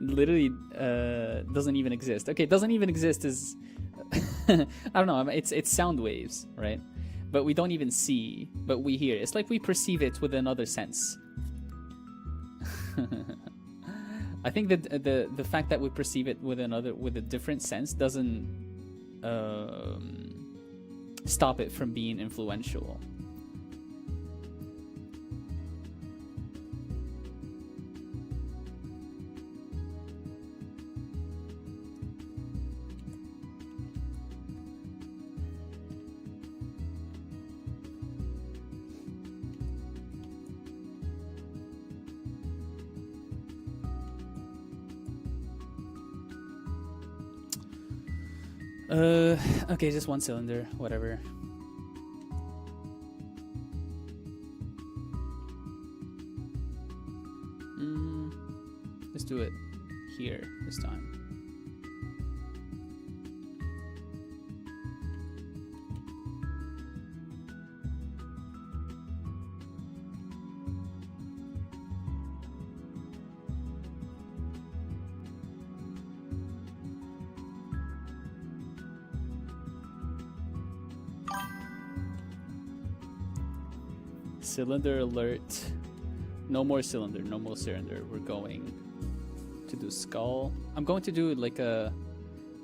Literally doesn't even exist. Okay, doesn't even exist is I don't know, it's sound waves, right? But we don't even see, but we hear. It's like we perceive it with another sense. I think that the fact that we perceive it with a different sense doesn't stop it from being influential. Okay, just one cylinder, whatever. Let's do it here this time. Cylinder alert. No more cylinder, no more cylinder. We're going to do skull. I'm going to do like a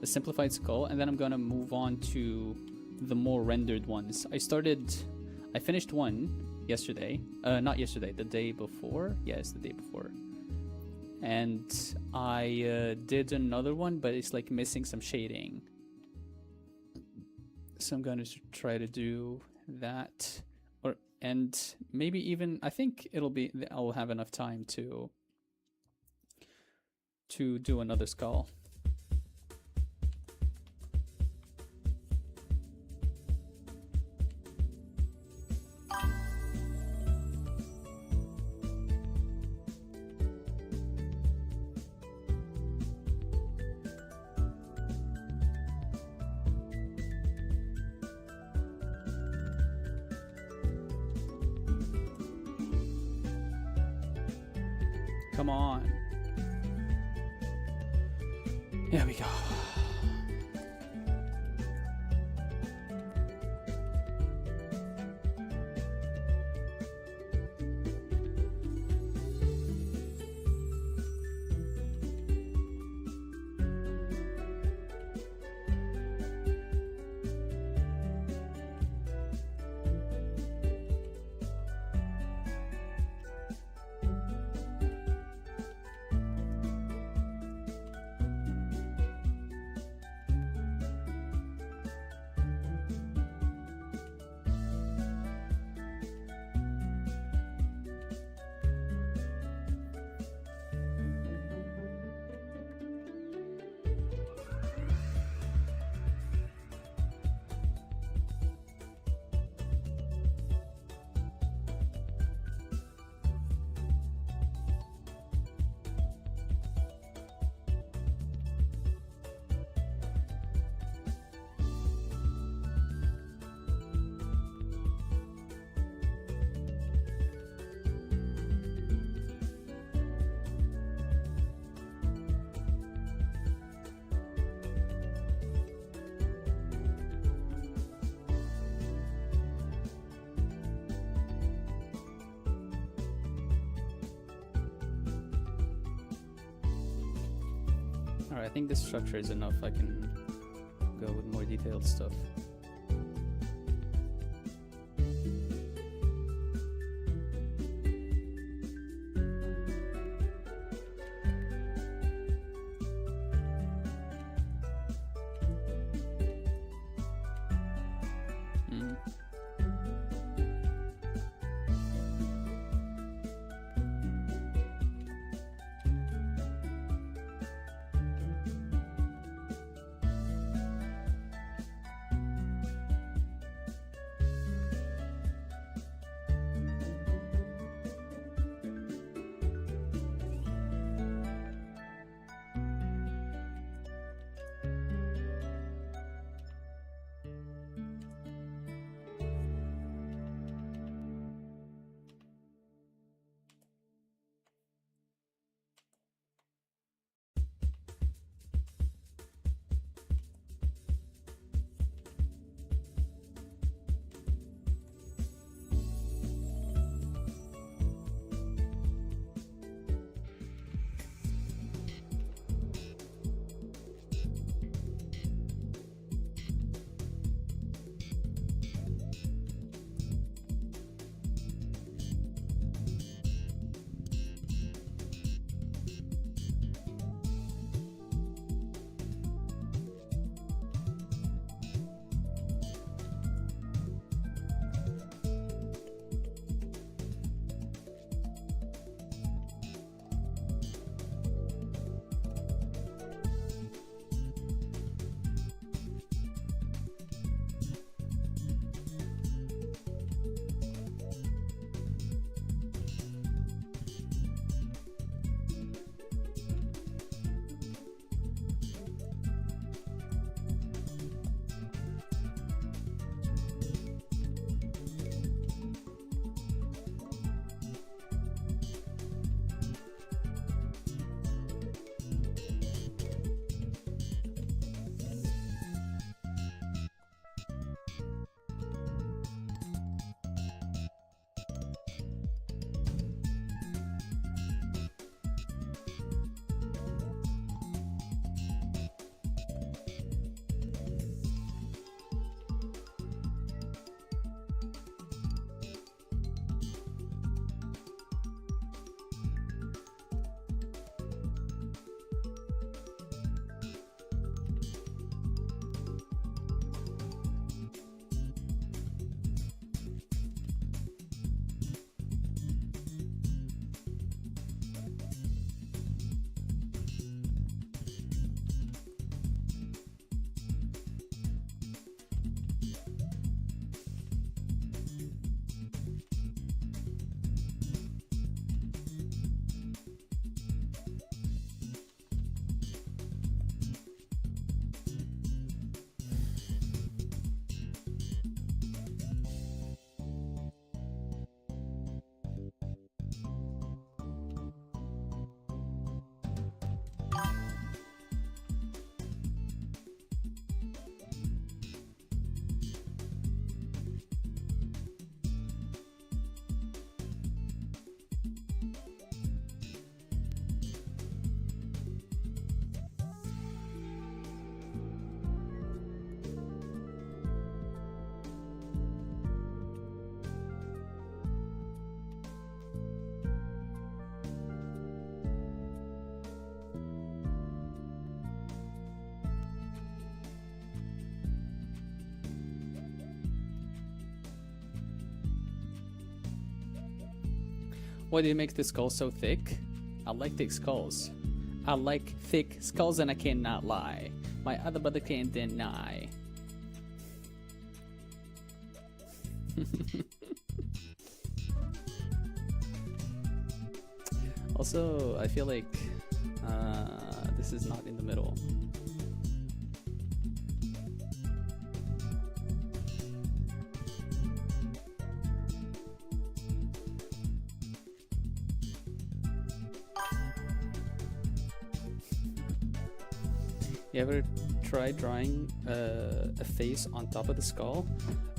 simplified skull, and then I'm gonna move on to the more rendered ones. I finished one yesterday. Not yesterday, the day before. Yes, the day before. And I did another one, but it's like missing some shading. So I'm gonna try to do that. And maybe even, I think I'll have enough time to do another skull. Come on. There we go. Alright, I think this structure is enough. I can go with more detailed stuff. Why do you make the skull so thick? I like thick skulls. I like thick skulls and I cannot lie. My other brother can't deny. Also, I feel like this is not in the middle. You ever tried drawing a face on top of the skull?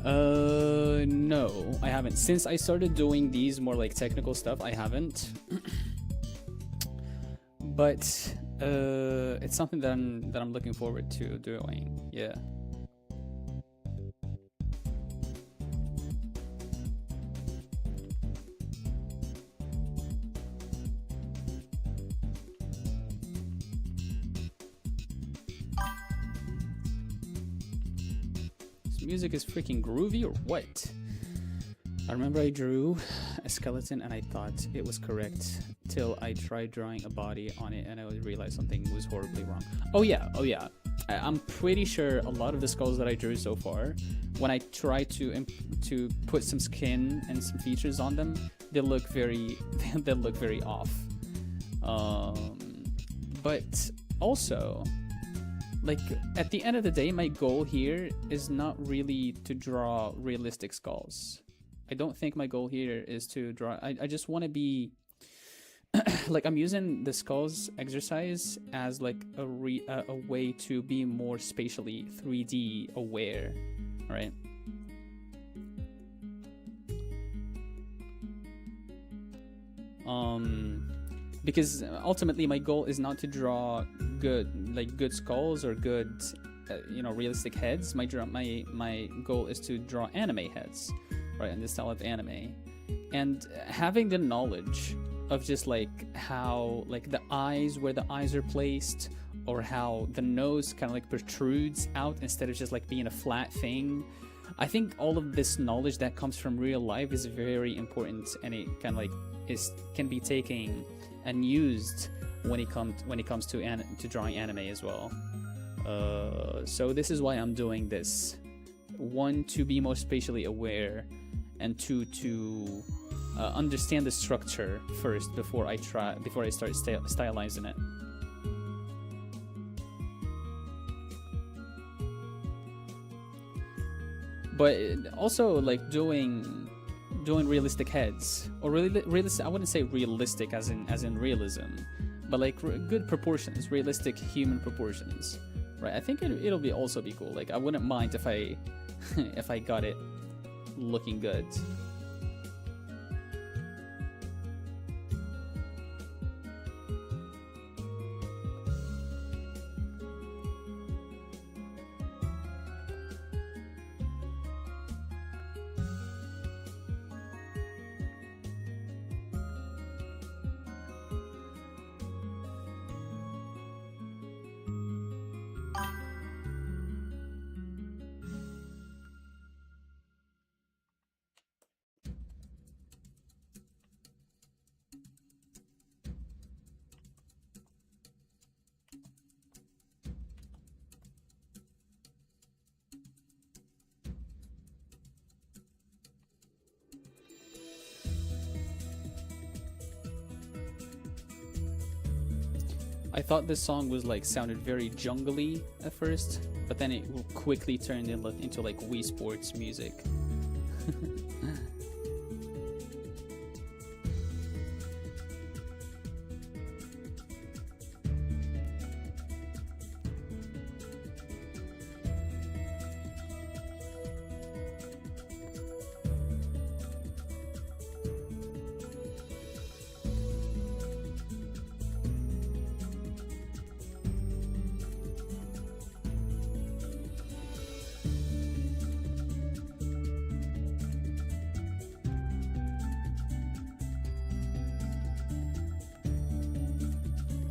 No, I haven't. Since I started doing these more like technical stuff, I haven't. But it's something that I'm looking forward to doing. Yeah. Music is freaking groovy or what? I remember I drew a skeleton and I thought it was correct till I tried drawing a body on it and I realized something was horribly wrong. Oh yeah. I'm pretty sure a lot of the skulls that I drew so far, when I try to put some skin and some features on them, they look very off. But also, like, at the end of the day, my goal here is not really to draw realistic skulls. I don't think my goal here is to draw... I just want to be... like, I'm using the skulls exercise as, like, a way to be more spatially 3D aware, right? Because ultimately my goal is not to draw good skulls or good realistic heads. My goal is to draw anime heads, right, in the style of anime. And having the knowledge of just like how like the eyes, where the eyes are placed, or how the nose kind of like protrudes out instead of just like being a flat thing. I think all of this knowledge that comes from real life is very important, and it kind of like can be taken and used when it comes to drawing anime as well. So this is why I'm doing this. One, to be more spatially aware, and two, to understand the structure first before I start stylizing it. But also like doing realistic heads, or realistic. I wouldn't say realistic as in realism, but like good proportions, realistic human proportions, right? I think it'll also be cool. Like I wouldn't mind if I if I got it looking good. I thought this song was like sounded very jungly at first, but then it quickly turned into like Wii Sports music.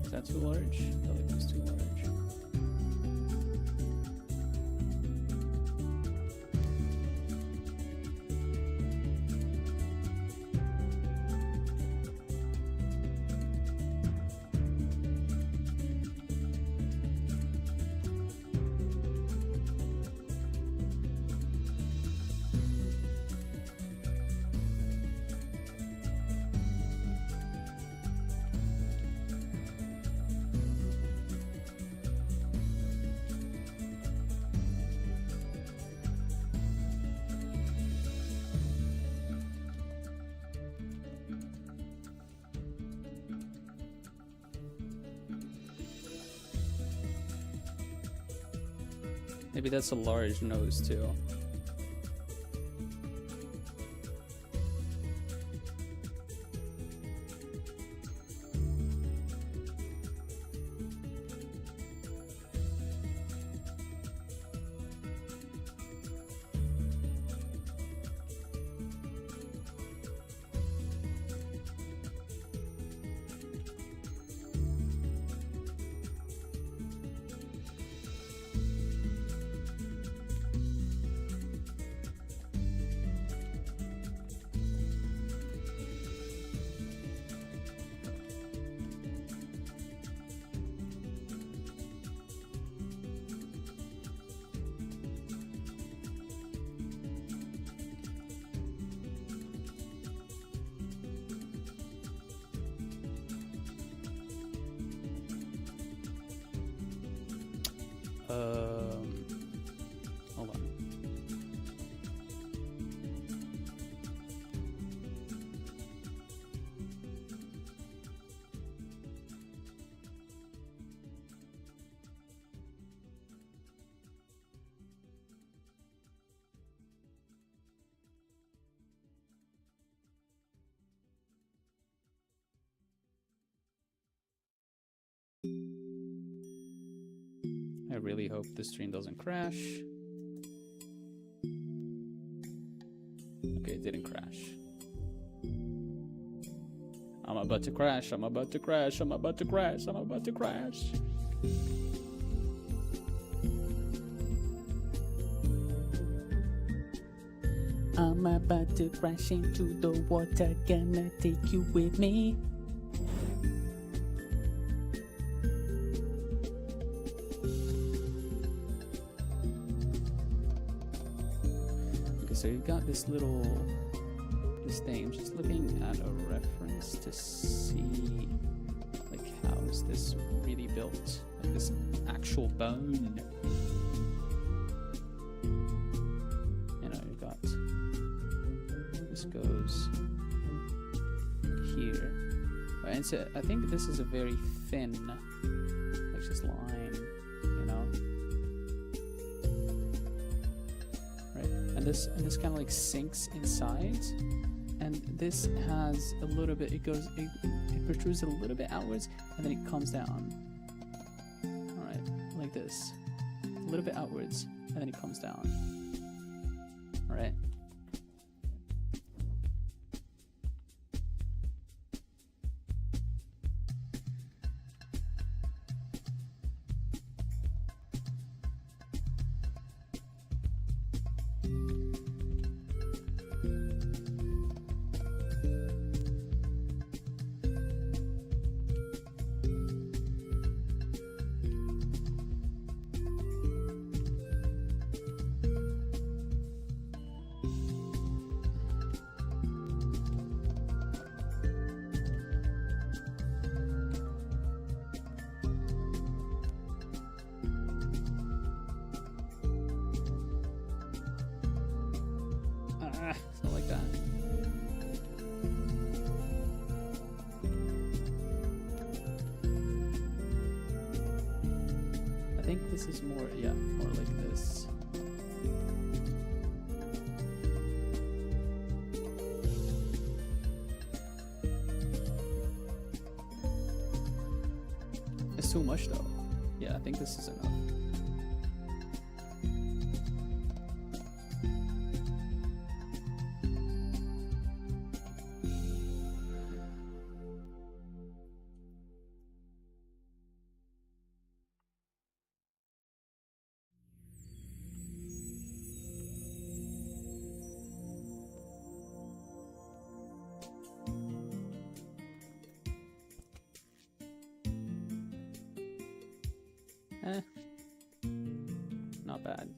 Is that too large? I feel like it's too large. Maybe that's a large nose too. Hold on. I really hope the stream doesn't crash. Okay, it didn't crash. I'm about to crash, I'm about to crash, I'm about to crash, I'm about to crash. I'm about to crash into the water, gonna take you with me. So you've got this thing. I'm just looking at a reference to see like how is this really built, like this actual bone. You know, you've got this goes here, and so I think this is a very thin, like just line, you know. And this kind of like sinks inside, and this has a little bit, it protrudes a little bit outwards, and then it comes down. All right, like this, a little bit outwards, and then it comes down. All right. Not like that. I think this is more, yeah, more like this. It's too much though. Yeah, I think this is enough. Not bad.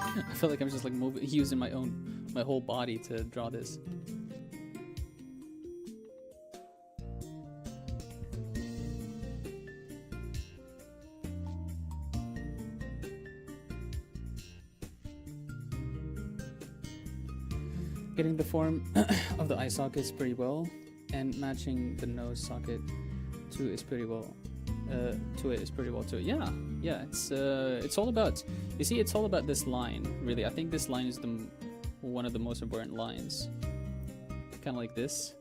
I feel like I'm just like using my whole body to draw this. Getting the form of the eye sockets pretty well, and matching the nose socket to is pretty well. To it is pretty well too. Yeah, it's all about. You see, it's all about this line. Really, I think this line is one of the most important lines. Kind of like this,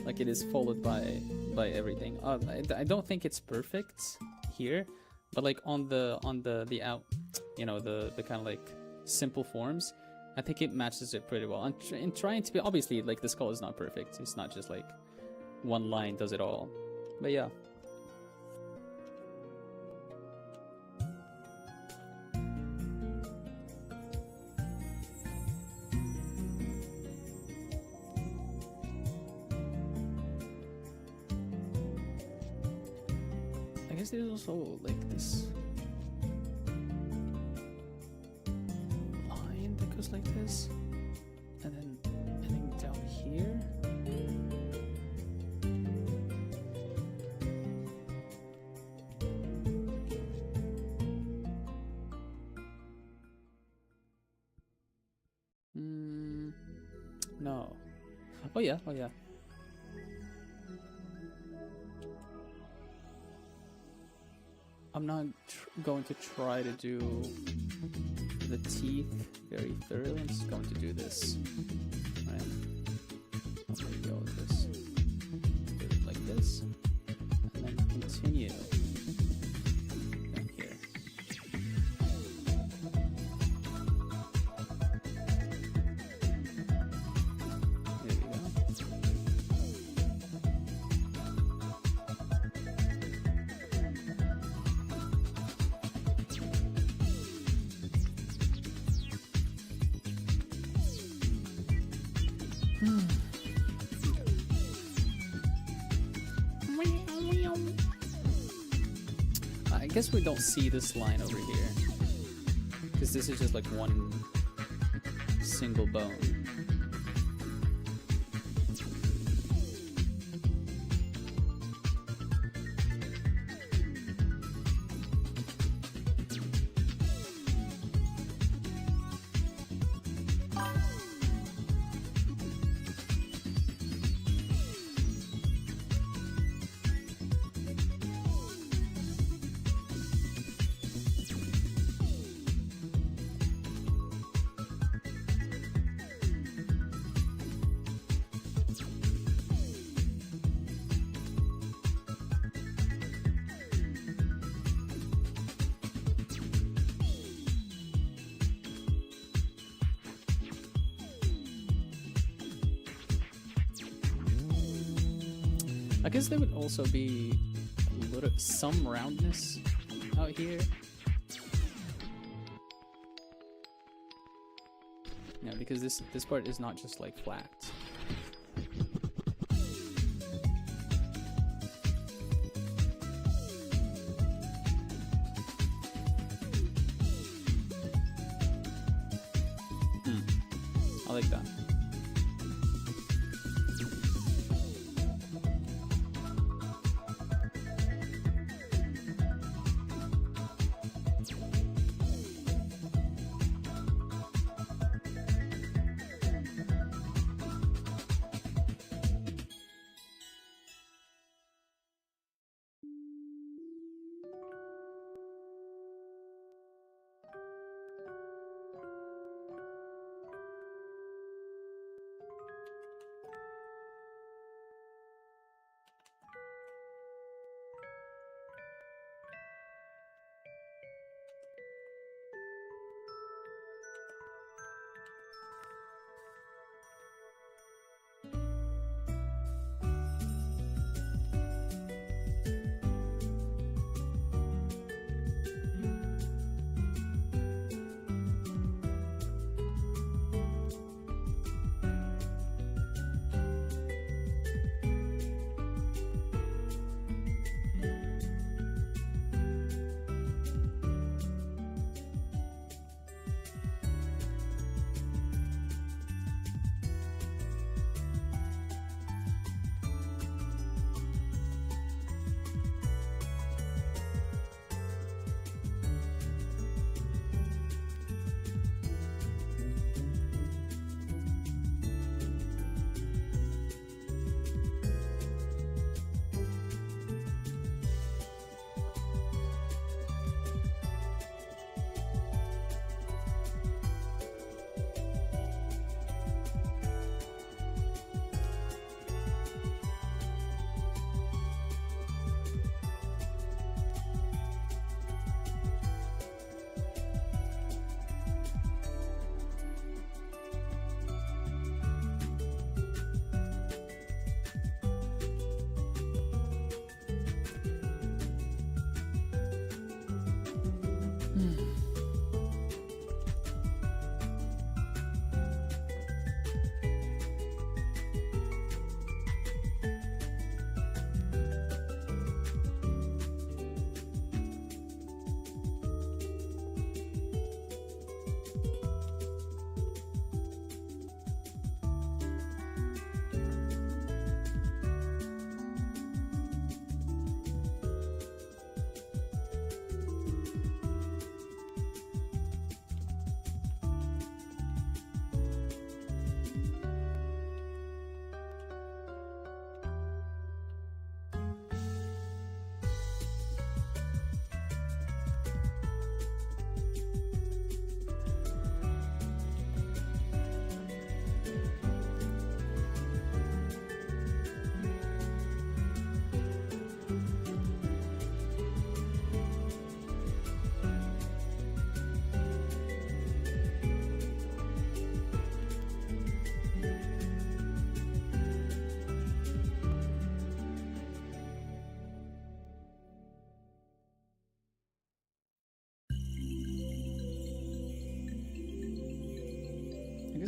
like it is followed by everything. I don't think it's perfect here, but like on the out, you know, the kind of like simple forms, I think it matches it pretty well. And trying to be, obviously, like the skull is not perfect. It's not just like one line does it all. But yeah. I guess there's also like this line that goes like this, and then I think down here. No. Oh yeah. I'm not going to try to do the teeth very thoroughly. I'm just going to do this. Right. There we go with this. Do it like this. And then continue down here. There we go. I guess we don't see this line over here, because this is just like one single bone. I guess there would also be some roundness out here. Yeah, because this part is not just like flat. I like that.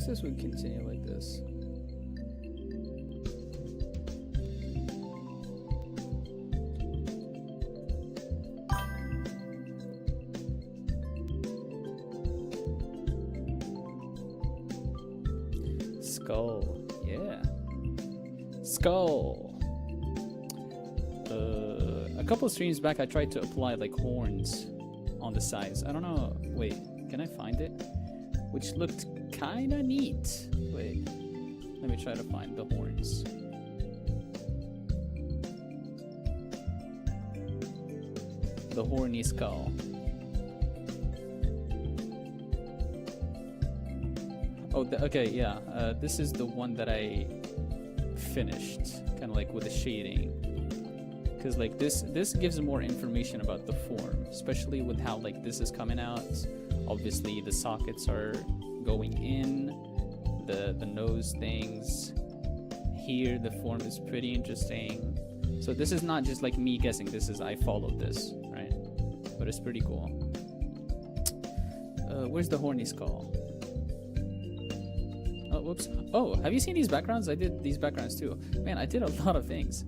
guess this would continue like this. Skull, yeah. Skull. A couple of streams back, I tried to apply like horns on the sides. I don't know. Wait, can I find it? Which looked kind of neat. Wait, let me try to find the horns. The horny skull. Oh, okay, yeah. This is the one that I finished, kind of like with the shading. Because like this gives more information about the form, especially with how like this is coming out. Obviously, the sockets are going in, the nose things. Here, the form is pretty interesting. So this is not just like me guessing. This is I followed this, right? But it's pretty cool. Where's the horny skull? Oh, whoops. Oh, have you seen these backgrounds? I did these backgrounds too. Man, I did a lot of things.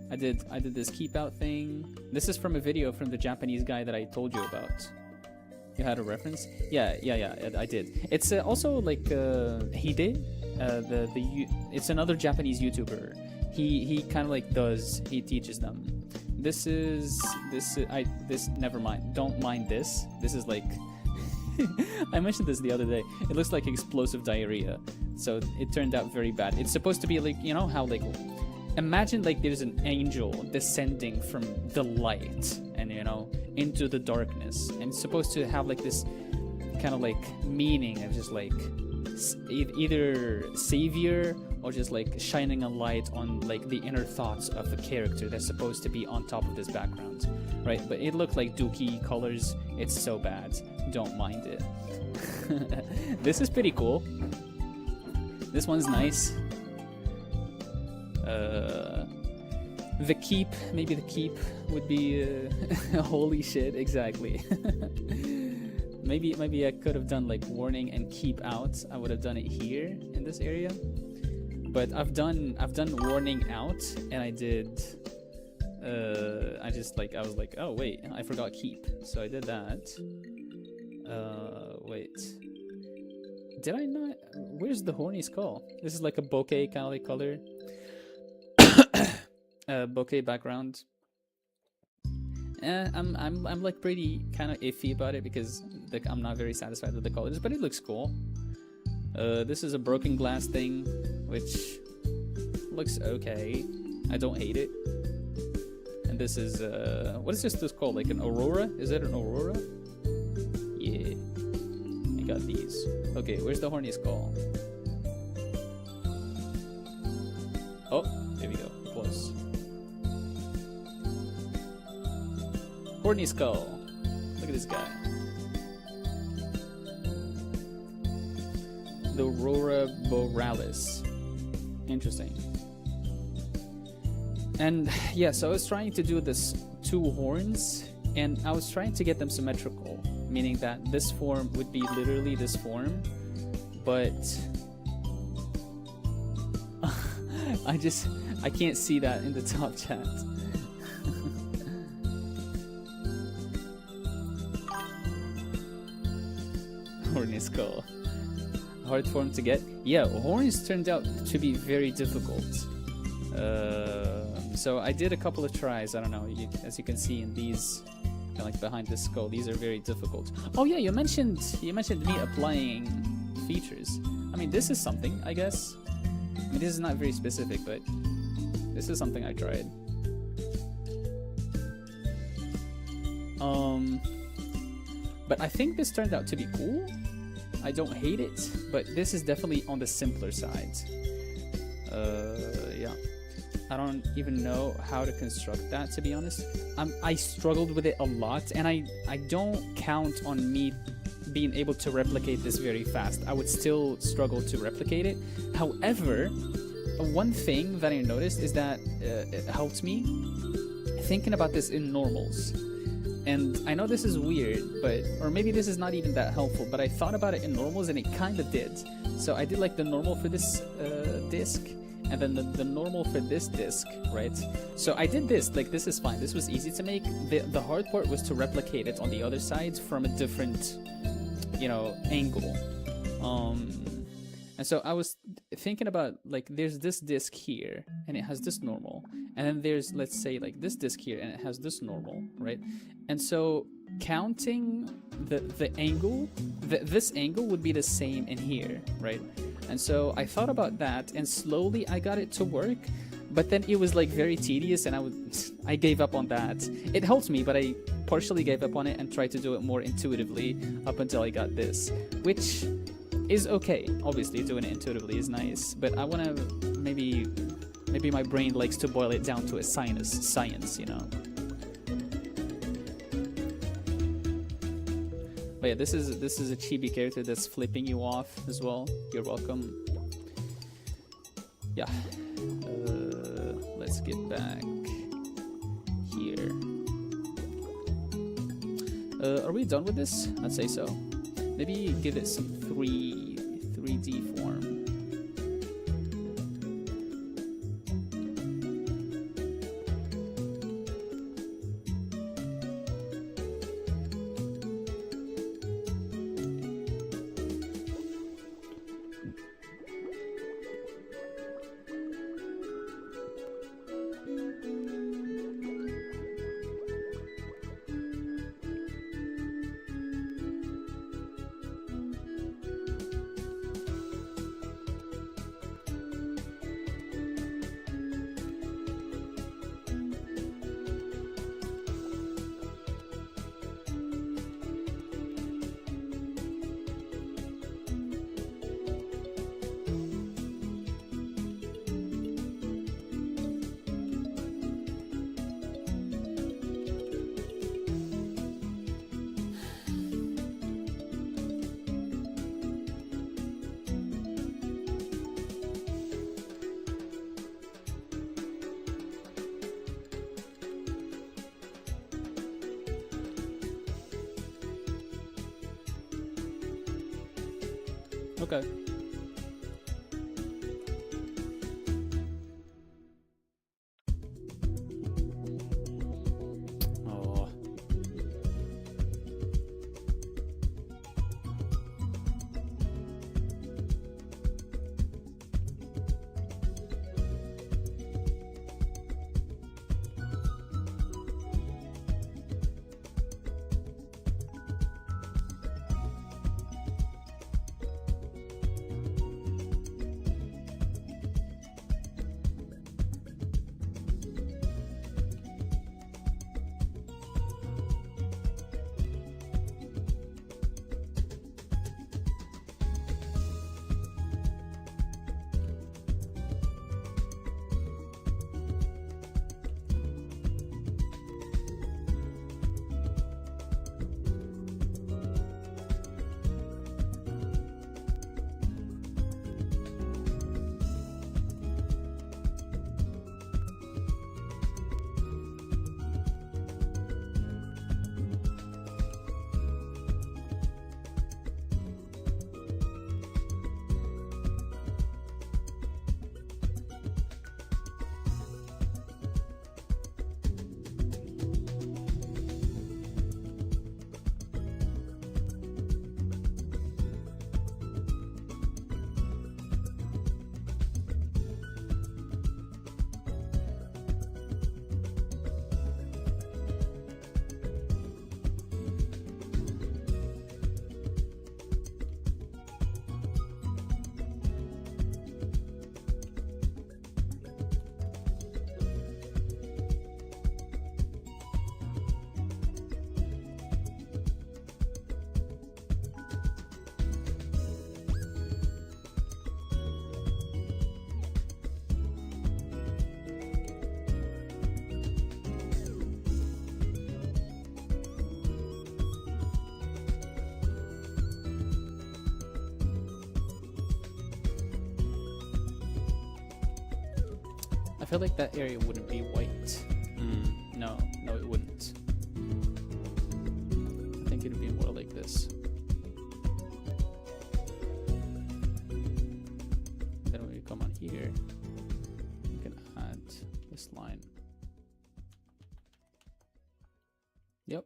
I did this keep out thing. This is from a video from the Japanese guy that I told you about. You had a reference? Yeah, I did. It's also like hehe. It's another Japanese YouTuber. He kind of like he teaches them. This never mind. Don't mind this. This is like I mentioned this the other day. It looks like explosive diarrhea. So it turned out very bad. It's supposed to be like, you know how like, imagine like there's an angel descending from the light and, you know, into the darkness. And it's supposed to have like this kind of like meaning of just like either savior or just like shining a light on like the inner thoughts of a character that's supposed to be on top of this background, right? But it looked like dookie colors. It's so bad. Don't mind it. This is pretty cool. This one's nice. The keep, maybe the keep would be holy shit, exactly. maybe I could have done like warning and keep out. I would have done it here in this area. But I've done warning out, and I did I was like, oh wait, I forgot keep. So I did that. Wait. Did I not? Where's the horny skull? This is like a bokeh kind of like color. Bokeh background. I'm like pretty kind of iffy about it because like I'm not very satisfied with the colors, but it looks cool. This is a broken glass thing, which looks okay. I don't hate it. And this is what is this called? Like an aurora? Is it an aurora? Yeah. I got these. Okay, where's the horny skull? Oh, there we go. Close. Horny skull. Look at this guy. The Aurora Borealis. Interesting. And yeah, so I was trying to do this 2 horns, and I was trying to get them symmetrical, meaning that this form would be literally this form, but I can't see that in the top chat. Horny skull. Hard form to get. Yeah, horns turned out to be very difficult. So I did a couple of tries. I don't know, as you can see in these, kind of like behind this skull, these are very difficult. Oh yeah, you mentioned me applying features. I mean, this is something, I guess. I mean, this is not very specific, but this is something I tried. But I think this turned out to be cool. I don't hate it, but this is definitely on the simpler side. Yeah. I don't even know how to construct that, to be honest. I struggled with it a lot, and I don't count on me being able to replicate this very fast. I would still struggle to replicate it. However, one thing that I noticed is that it helped me thinking about this in normals. And I know this is weird, but or maybe this is not even that helpful, but I thought about it in normals and it kind of did. So I did like the normal for this disc, and then the normal for this disc, right? So I did this, like this is fine. This was easy to make. The hard part was to replicate it on the other side from a different, you know, angle. And so I was thinking about, like, there's this disc here and it has this normal, and then there's, let's say, like this disc here and it has this normal, right? And so counting the angle, this angle would be the same in here, right? And so I thought about that, and slowly I got it to work, but then it was like very tedious, and I gave up on that. It helped me, but I partially gave up on it and tried to do it more intuitively up until I got this, which is okay. Obviously doing it intuitively is nice, but I want to maybe my brain likes to boil it down to a science, you know. But yeah, this is a chibi character that's flipping you off as well. You're welcome. Yeah. Let's get back here. Are we done with this? I'd say so. Maybe give it some 3D form. Okay. Oh. I feel like that area wouldn't be white. No, it wouldn't. want you to be more like this. Then when we come on here, we can add this line. Yep.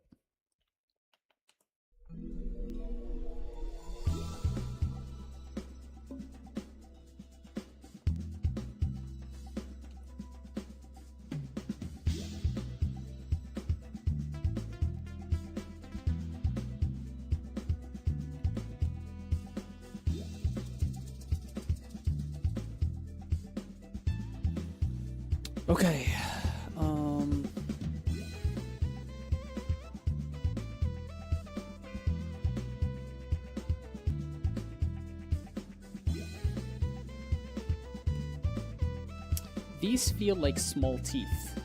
Okay. These feel like small teeth.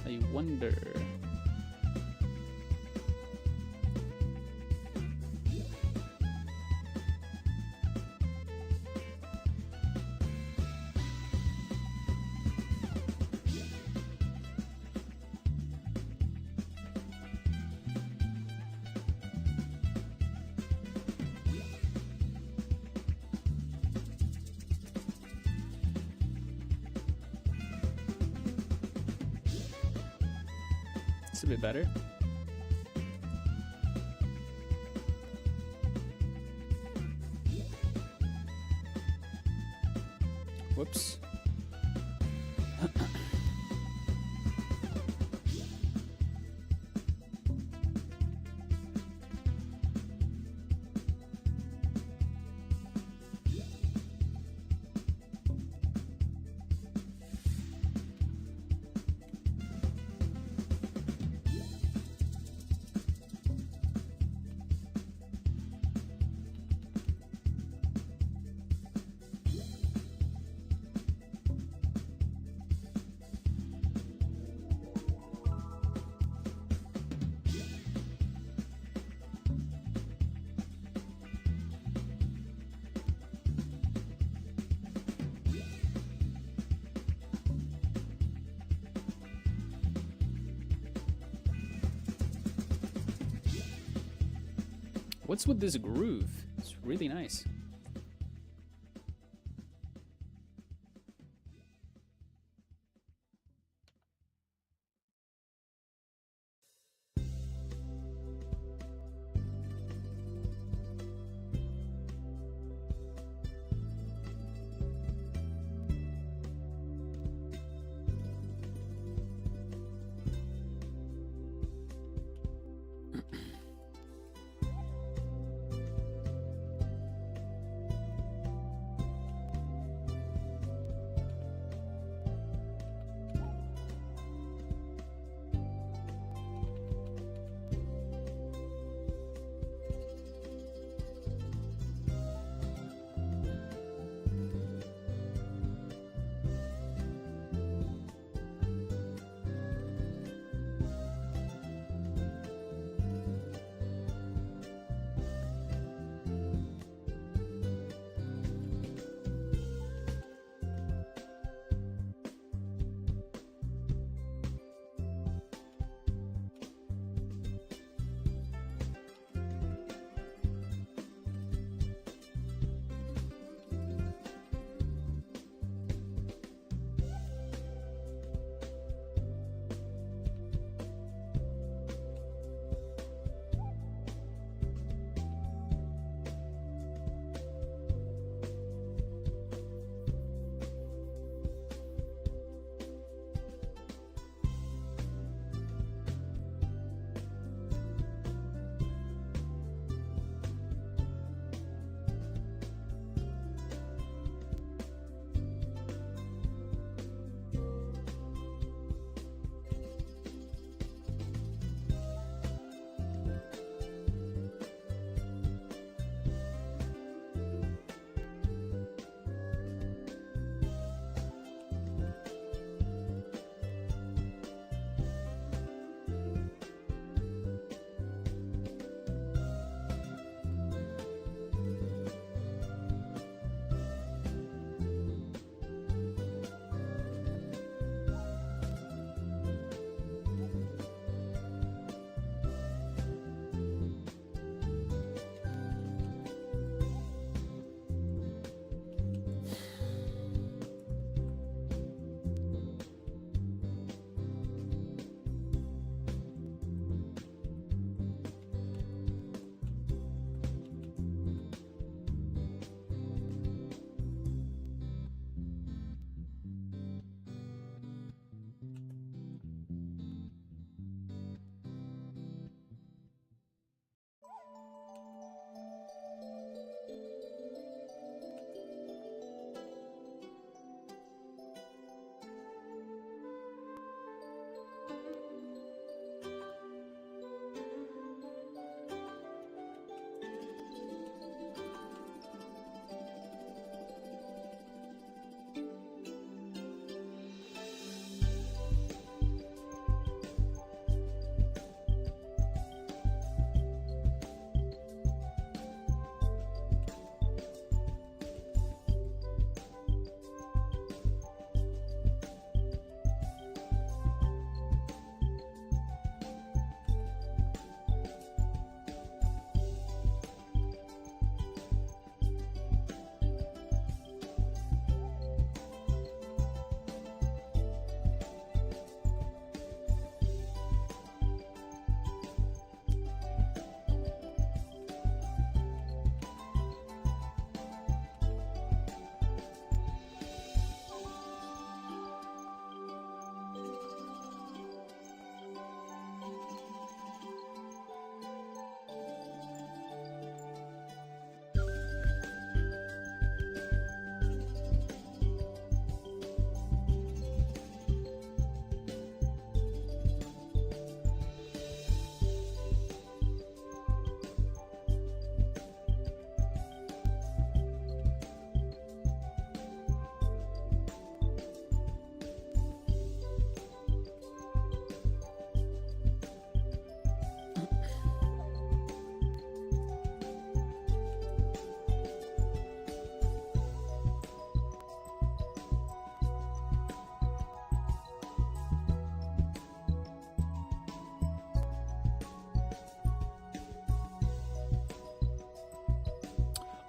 I wonder. It's a bit better. Whoops. What's with this groove? It's really nice.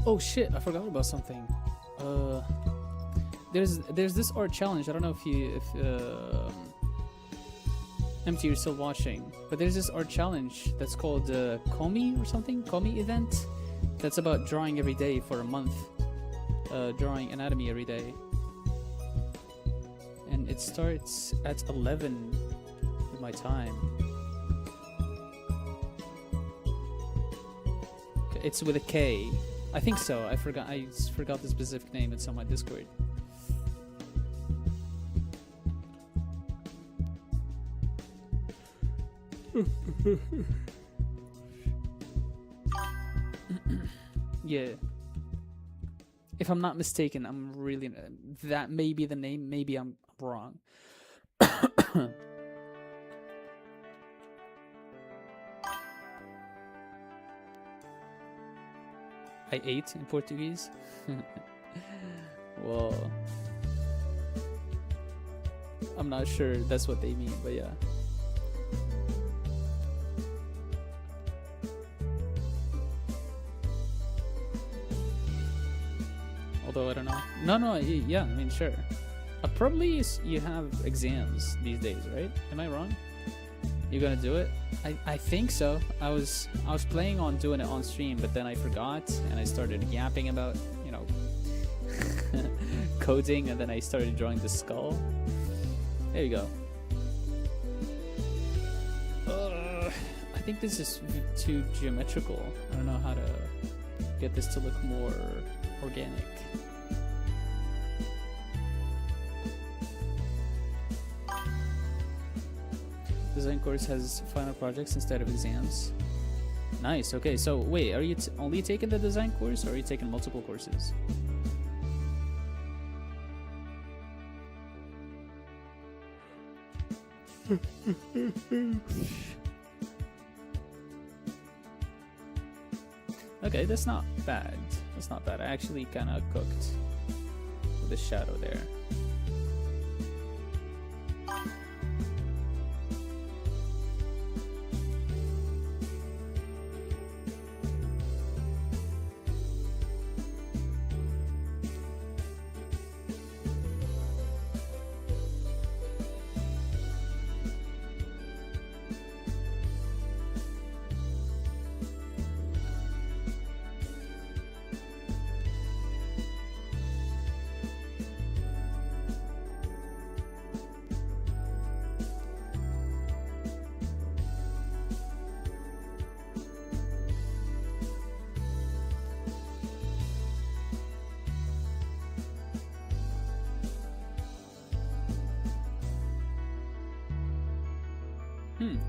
Oh shit! I forgot about something. There's this art challenge. I don't know if MT, you're still watching, but there's this art challenge that's called Komi or something. Komi event. That's about drawing every day for a month. Drawing anatomy every day. And it starts at 11 with my time. It's with a K. I think so. I forgot the specific name. It's on my Discord. Yeah. If I'm not mistaken, I'm really that may be the name. Maybe I'm wrong. I ate in Portuguese. Well, I'm not sure that's what they mean, but yeah. Although I don't know. No, yeah, I mean, sure. Probably you have exams these days, right? Am I wrong? You're gonna do it? I think so. I was planning on doing it on stream, but then I forgot and I started yapping about, you know, coding, and then I started drawing the skull. There you go. I think this is too geometrical. I don't know how to get this to look more organic. Design course has final projects instead of exams. Nice. Okay, so wait, are you only taking the design course, or are you taking multiple courses? Okay, that's not bad. That's not bad. I actually kind of cooked with the shadow there.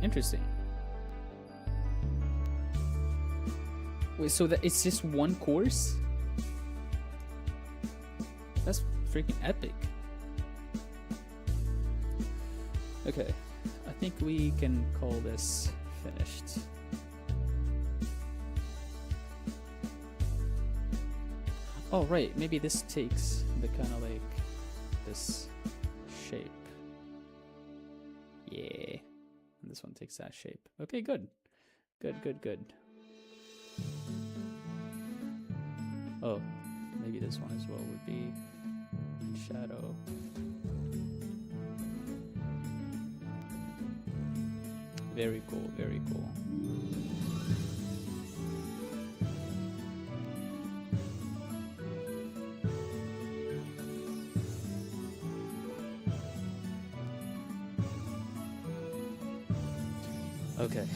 Interesting. Wait, so that it's just one course? That's freaking epic. Okay, I think we can call this finished. Oh right, maybe this takes the kind of like this shape. Yeah. This one takes that shape. Okay, good. Good. Oh, maybe this one as well would be shadow. Very cool, very cool. Okay,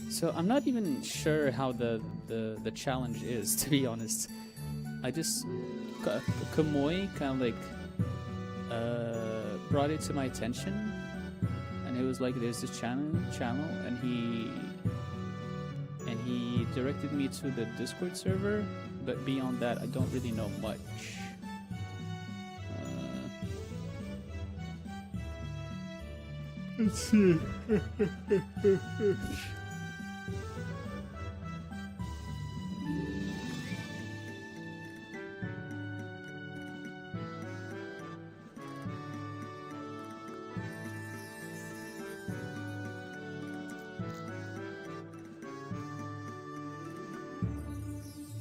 so I'm not even sure how the challenge is, to be honest. I just Kamoy kind of like brought it to my attention, and it was like there's this channel, and he directed me to the Discord server, but beyond that, I don't really know much. Let's see.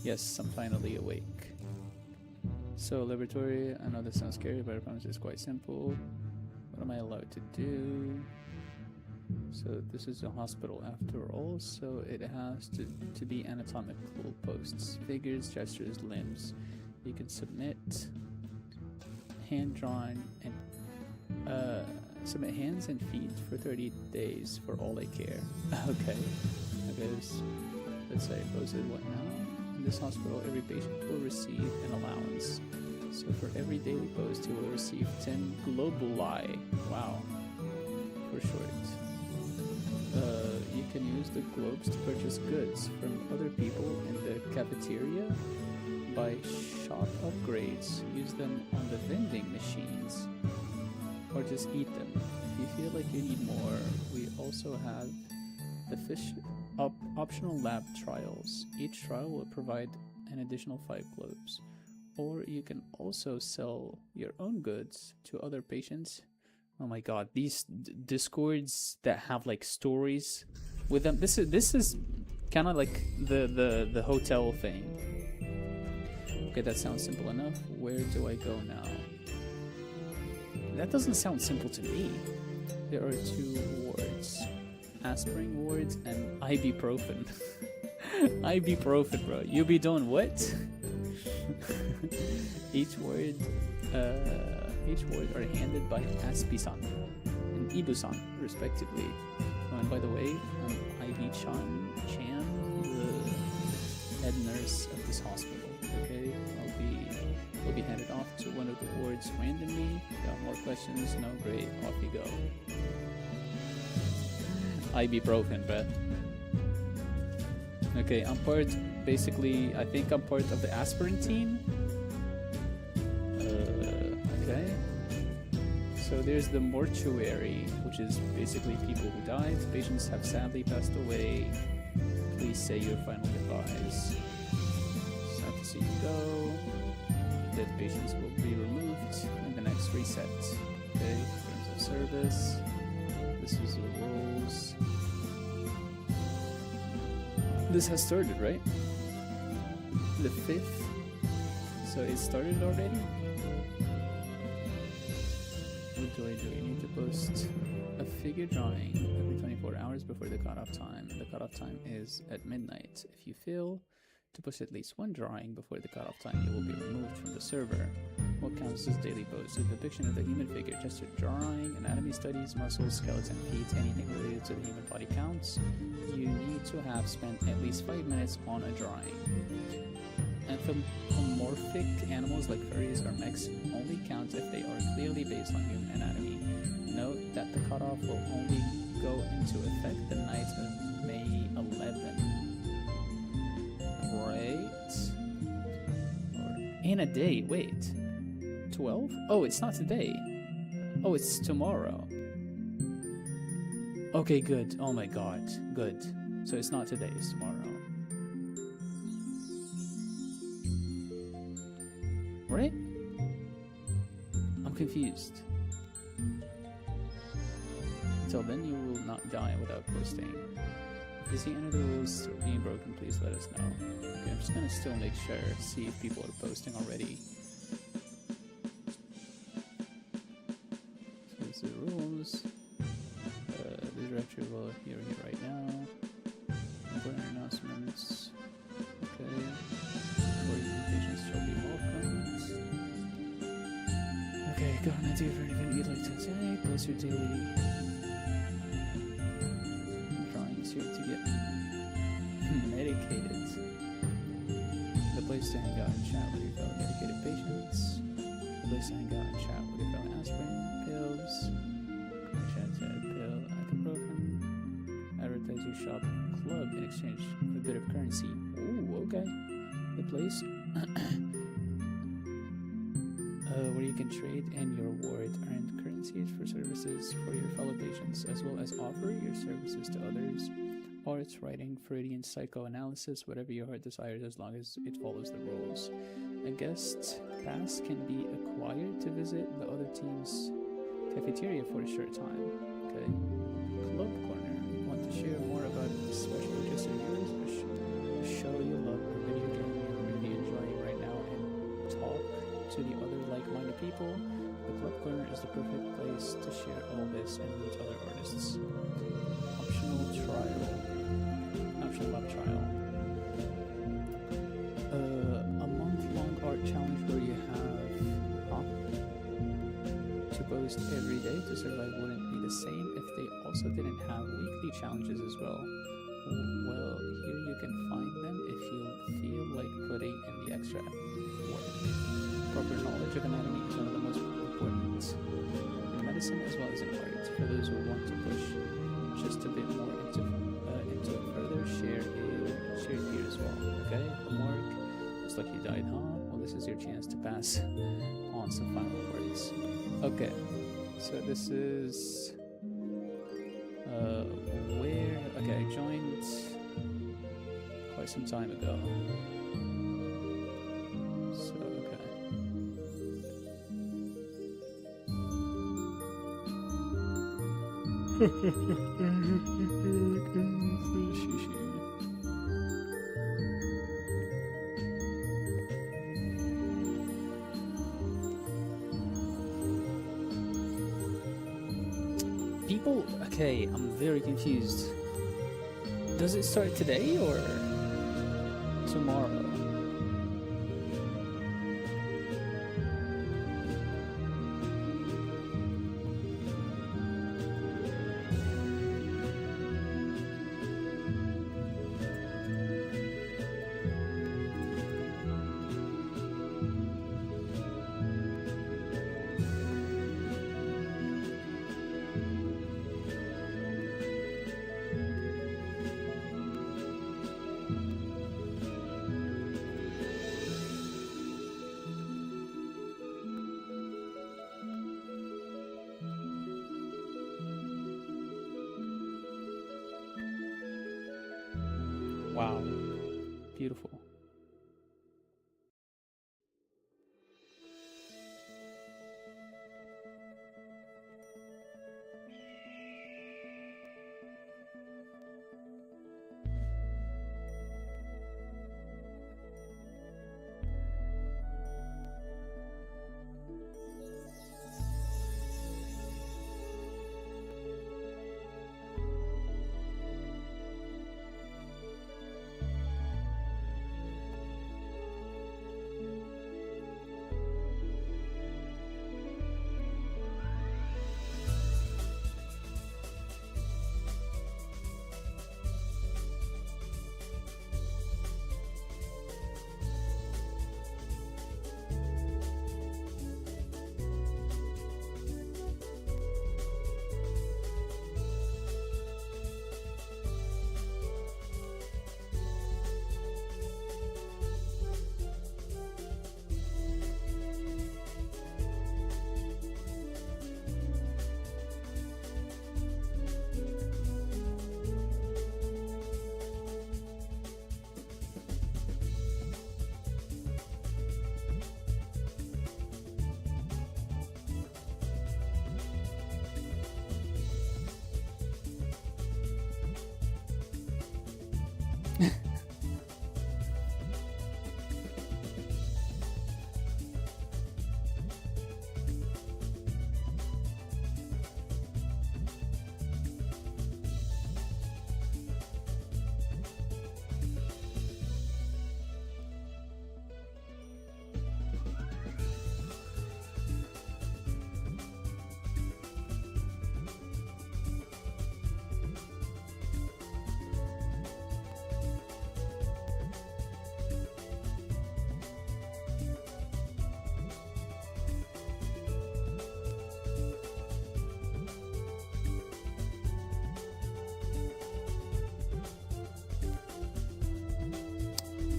Yes, I'm finally awake. So, laboratory, I know this sounds scary, but I promise it's quite simple. What am I allowed to do? So, this is a hospital after all, so it has to be anatomical posts, figures, gestures, limbs. You can submit hand-drawn and submit hands and feet for 30 days for all I care. Okay. Let's say posted what now? In this hospital, every patient will receive an allowance. So for every daily post, he will receive 10 globuli. Wow. For short. You can use the globes to purchase goods from other people in the cafeteria, buy shop upgrades, use them on the vending machines, or just eat them. If you feel like you need more, we also have the optional lab trials. Each trial will provide an additional 5 globes. Or you can also sell your own goods to other patients. Oh my god, these discords that have like stories with them. This is kind of like the hotel thing. Okay, that sounds simple enough. Where do I go now? That doesn't sound simple to me. There are 2 wards. Aspirin wards and ibuprofen. Ibuprofen, bro. You be doing what? Each ward are handed by Aspisan and Ibusan, respectively. Oh, and by the way, I'm Ivy Chan, the head nurse of this hospital. Okay, we'll be handed off to one of the wards randomly. Got more questions? No, great. Off you go. Ibuprofen, bruh. Okay, I'm part. Basically, I think I'm part of the aspirin team. Okay. So there's the mortuary, which is basically people who died. Patients have sadly passed away. Please say your final goodbyes. Sad to see you go. Dead patients will be removed in the next reset. Okay, terms of service. This is the rules. This has started, right? The 5th. So it started already? What do I do? You need to post a figure drawing every 24 hours before the cutoff time. The cutoff time is at midnight. If you fail to post at least 1 drawing before the cutoff time, you will be removed from the server. What counts as daily posts? A depiction of the human figure, just a drawing, anatomy studies, muscles, skeleton, feet, anything related to the human body counts. You need to have spent at least 5 minutes on a drawing. Anthropomorphic animals like furries or mechs only count if they are clearly based on human anatomy. Note that the cutoff will only go into effect the night of May 11. Right? In a day, wait. 12? Oh, it's not today. Oh, it's tomorrow. Okay, good. Oh my god. Good. So it's not today, it's tomorrow. Right? I'm confused. Until then, you will not die without posting. If you see any of the rules being broken, please let us know. Okay, I'm just gonna still make sure, see if people are posting already. So these are the rules. The director will hear it right now. Important announcements. Okay. Patients shall be welcomed. Okay, go on and do for anything you'd like to say. Post your daily drawings here to get medicated. The place to hang out and chat with your fellow medicated patients. The place to hang out and chat with your fellow aspirin pills. Pill, ibuprofen. Advertise your shop club in exchange for a bit of currency. Ooh, okay. The place where you can trade in your ward earned currencies for services for your fellow patients, as well as offer your services to others. Arts, writing, Freudian psychoanalysis, whatever your heart desires, as long as it follows the rules. A guest pass can be acquired to visit the other team's cafeteria for a short time. Okay. Club corner. Want to share more about special interests of yours, or show your love for video game to the other like-minded people. The Club Corner is the perfect place to share all this and meet other artists. Optional web trial. A month-long art challenge where you have to post every day to survive wouldn't be the same if they also didn't have weekly challenges as well. Well, here you can find them if you feel like putting in the extra work. Proper knowledge of anatomy is one of the most important in medicine as well as in art. For those who want to push just a bit more into it further, share it here as well. Okay, homework. Looks like you died, huh? Well, this is your chance to pass on some final words. Okay, so this is where? Okay, I joined quite some time ago. So okay. People, okay, I'm very confused. Does it start today or tomorrow? Wow, beautiful.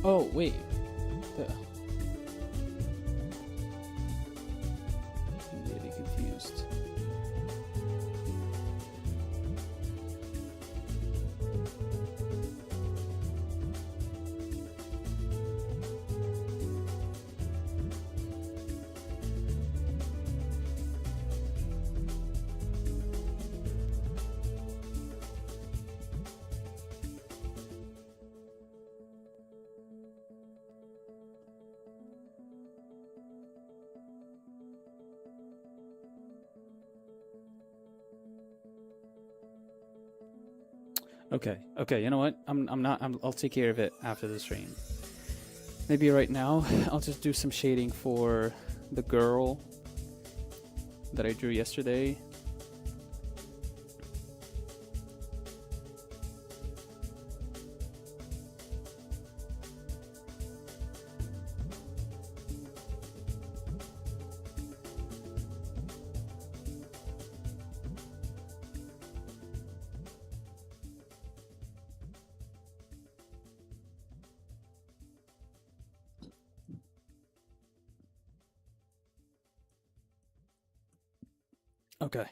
Oh, wait. I'm really confused. Okay, you know what? I'll take care of it after the stream. Maybe right now I'll just do some shading for the girl that I drew yesterday. Okay.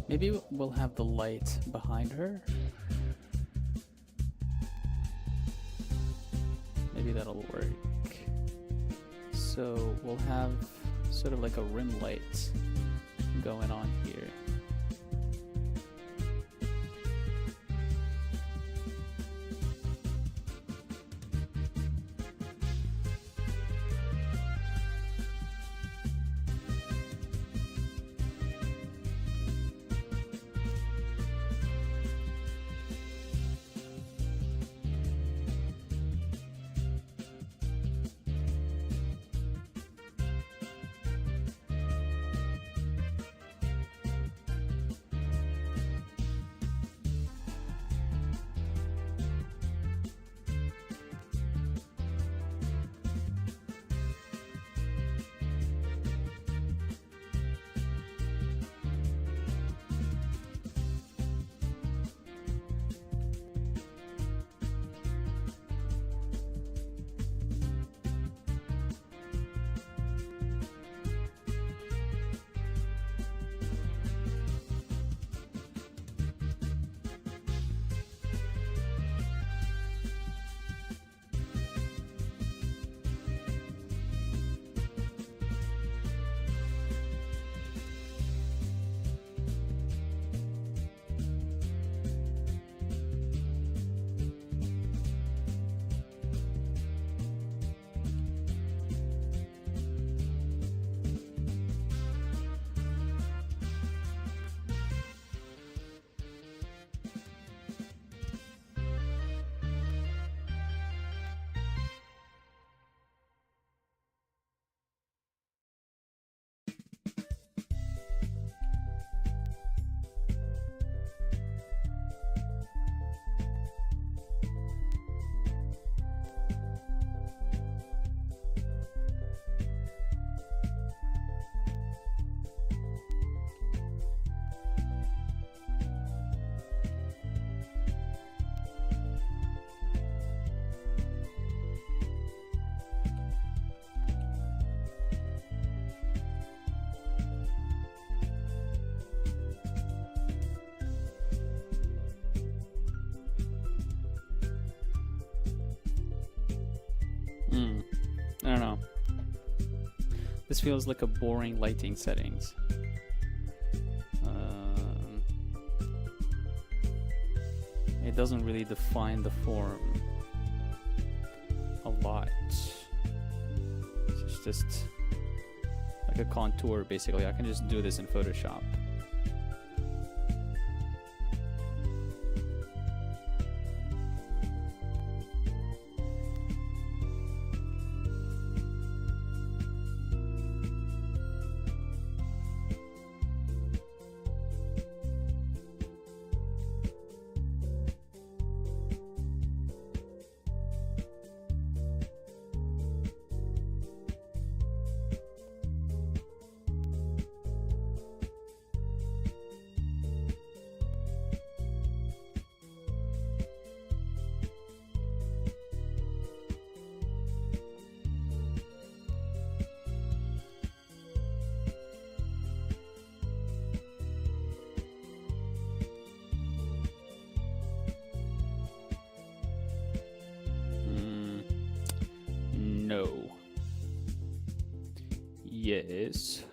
Maybe we'll have the light behind her. Maybe that'll work. So we'll have sort of like a rim light going on here. I don't know. This feels like a boring lighting settings. It doesn't really define the form a lot. It's just like a contour, basically. I can just do this in Photoshop. Yes.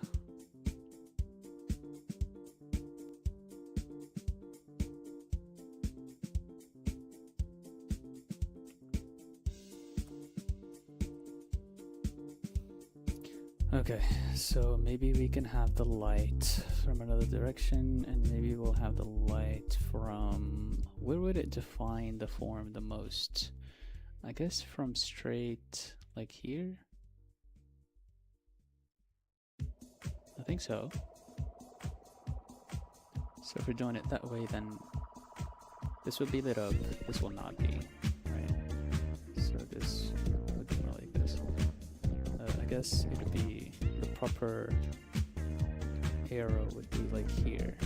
Okay, so maybe we can have the light from another direction, and maybe we'll have the light from... Where would it define the form the most? I guess from straight, like here? I think so. So if we're doing it that way, then this would be lit up, this will not be, right? So this would be more like this. I guess it would be, the proper arrow would be like here.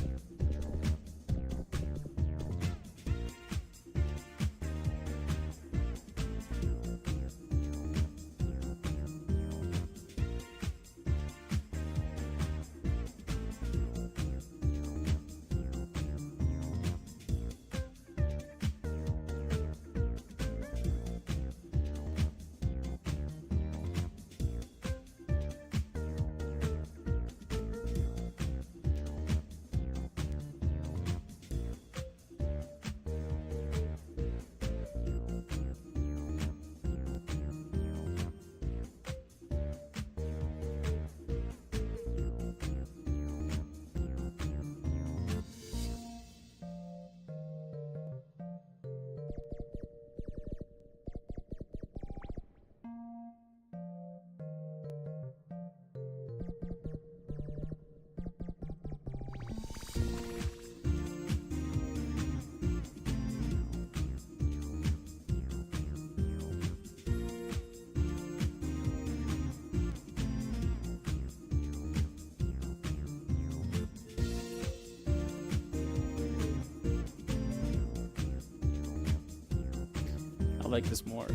I like this more.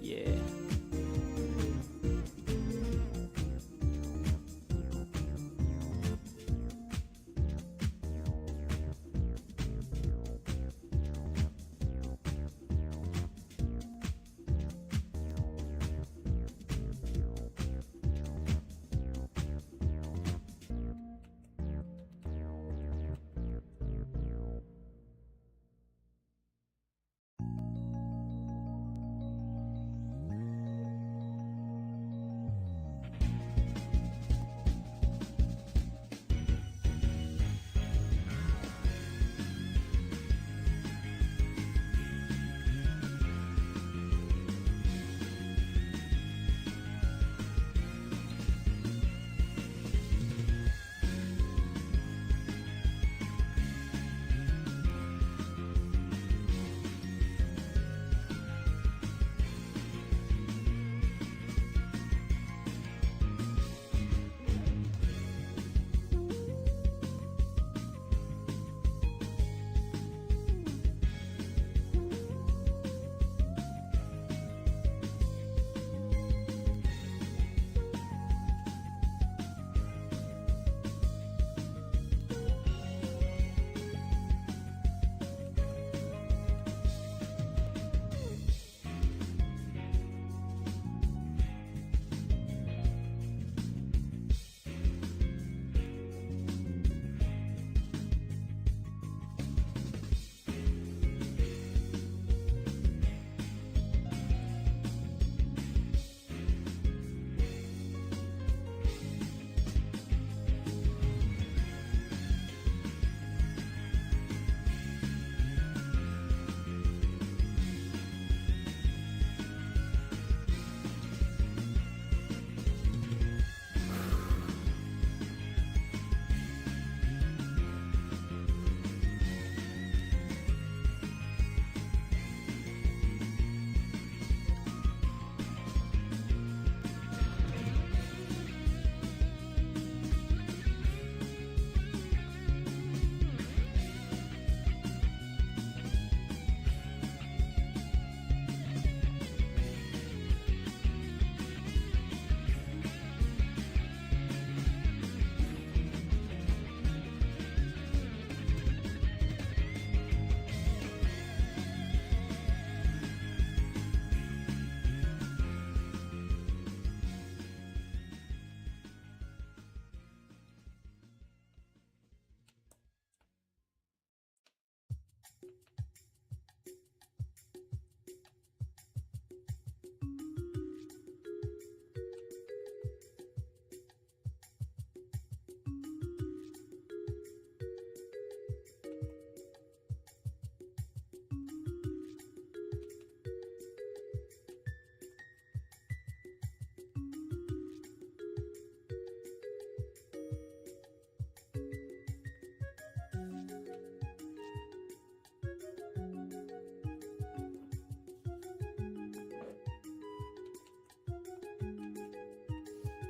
Yeah.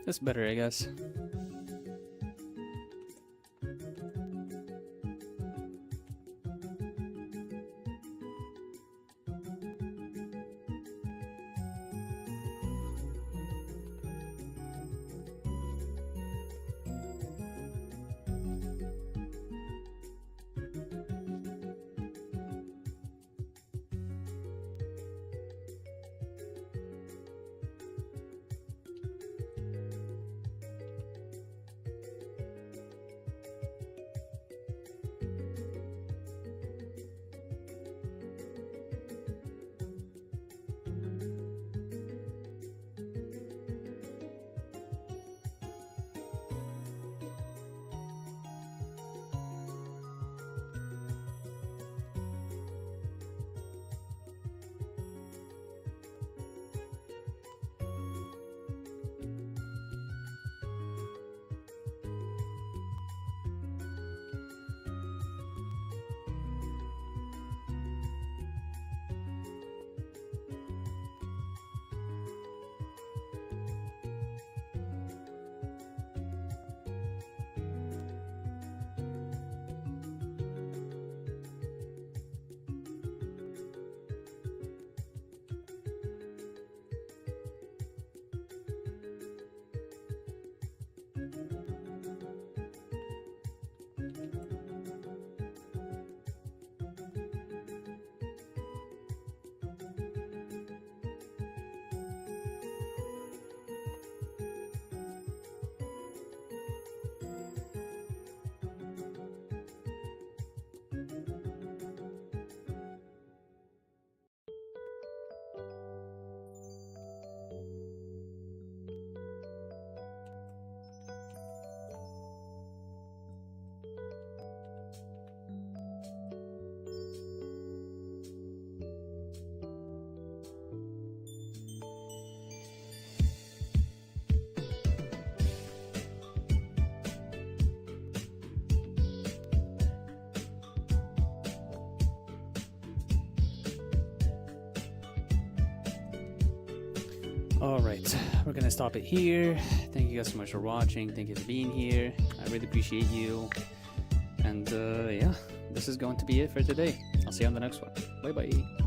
That's better, I guess. Alright, we're gonna stop it here. Thank you guys so much for watching. Thank you for being here. I really appreciate you. And yeah, this is going to be it for today. I'll see you on the next one. Bye bye.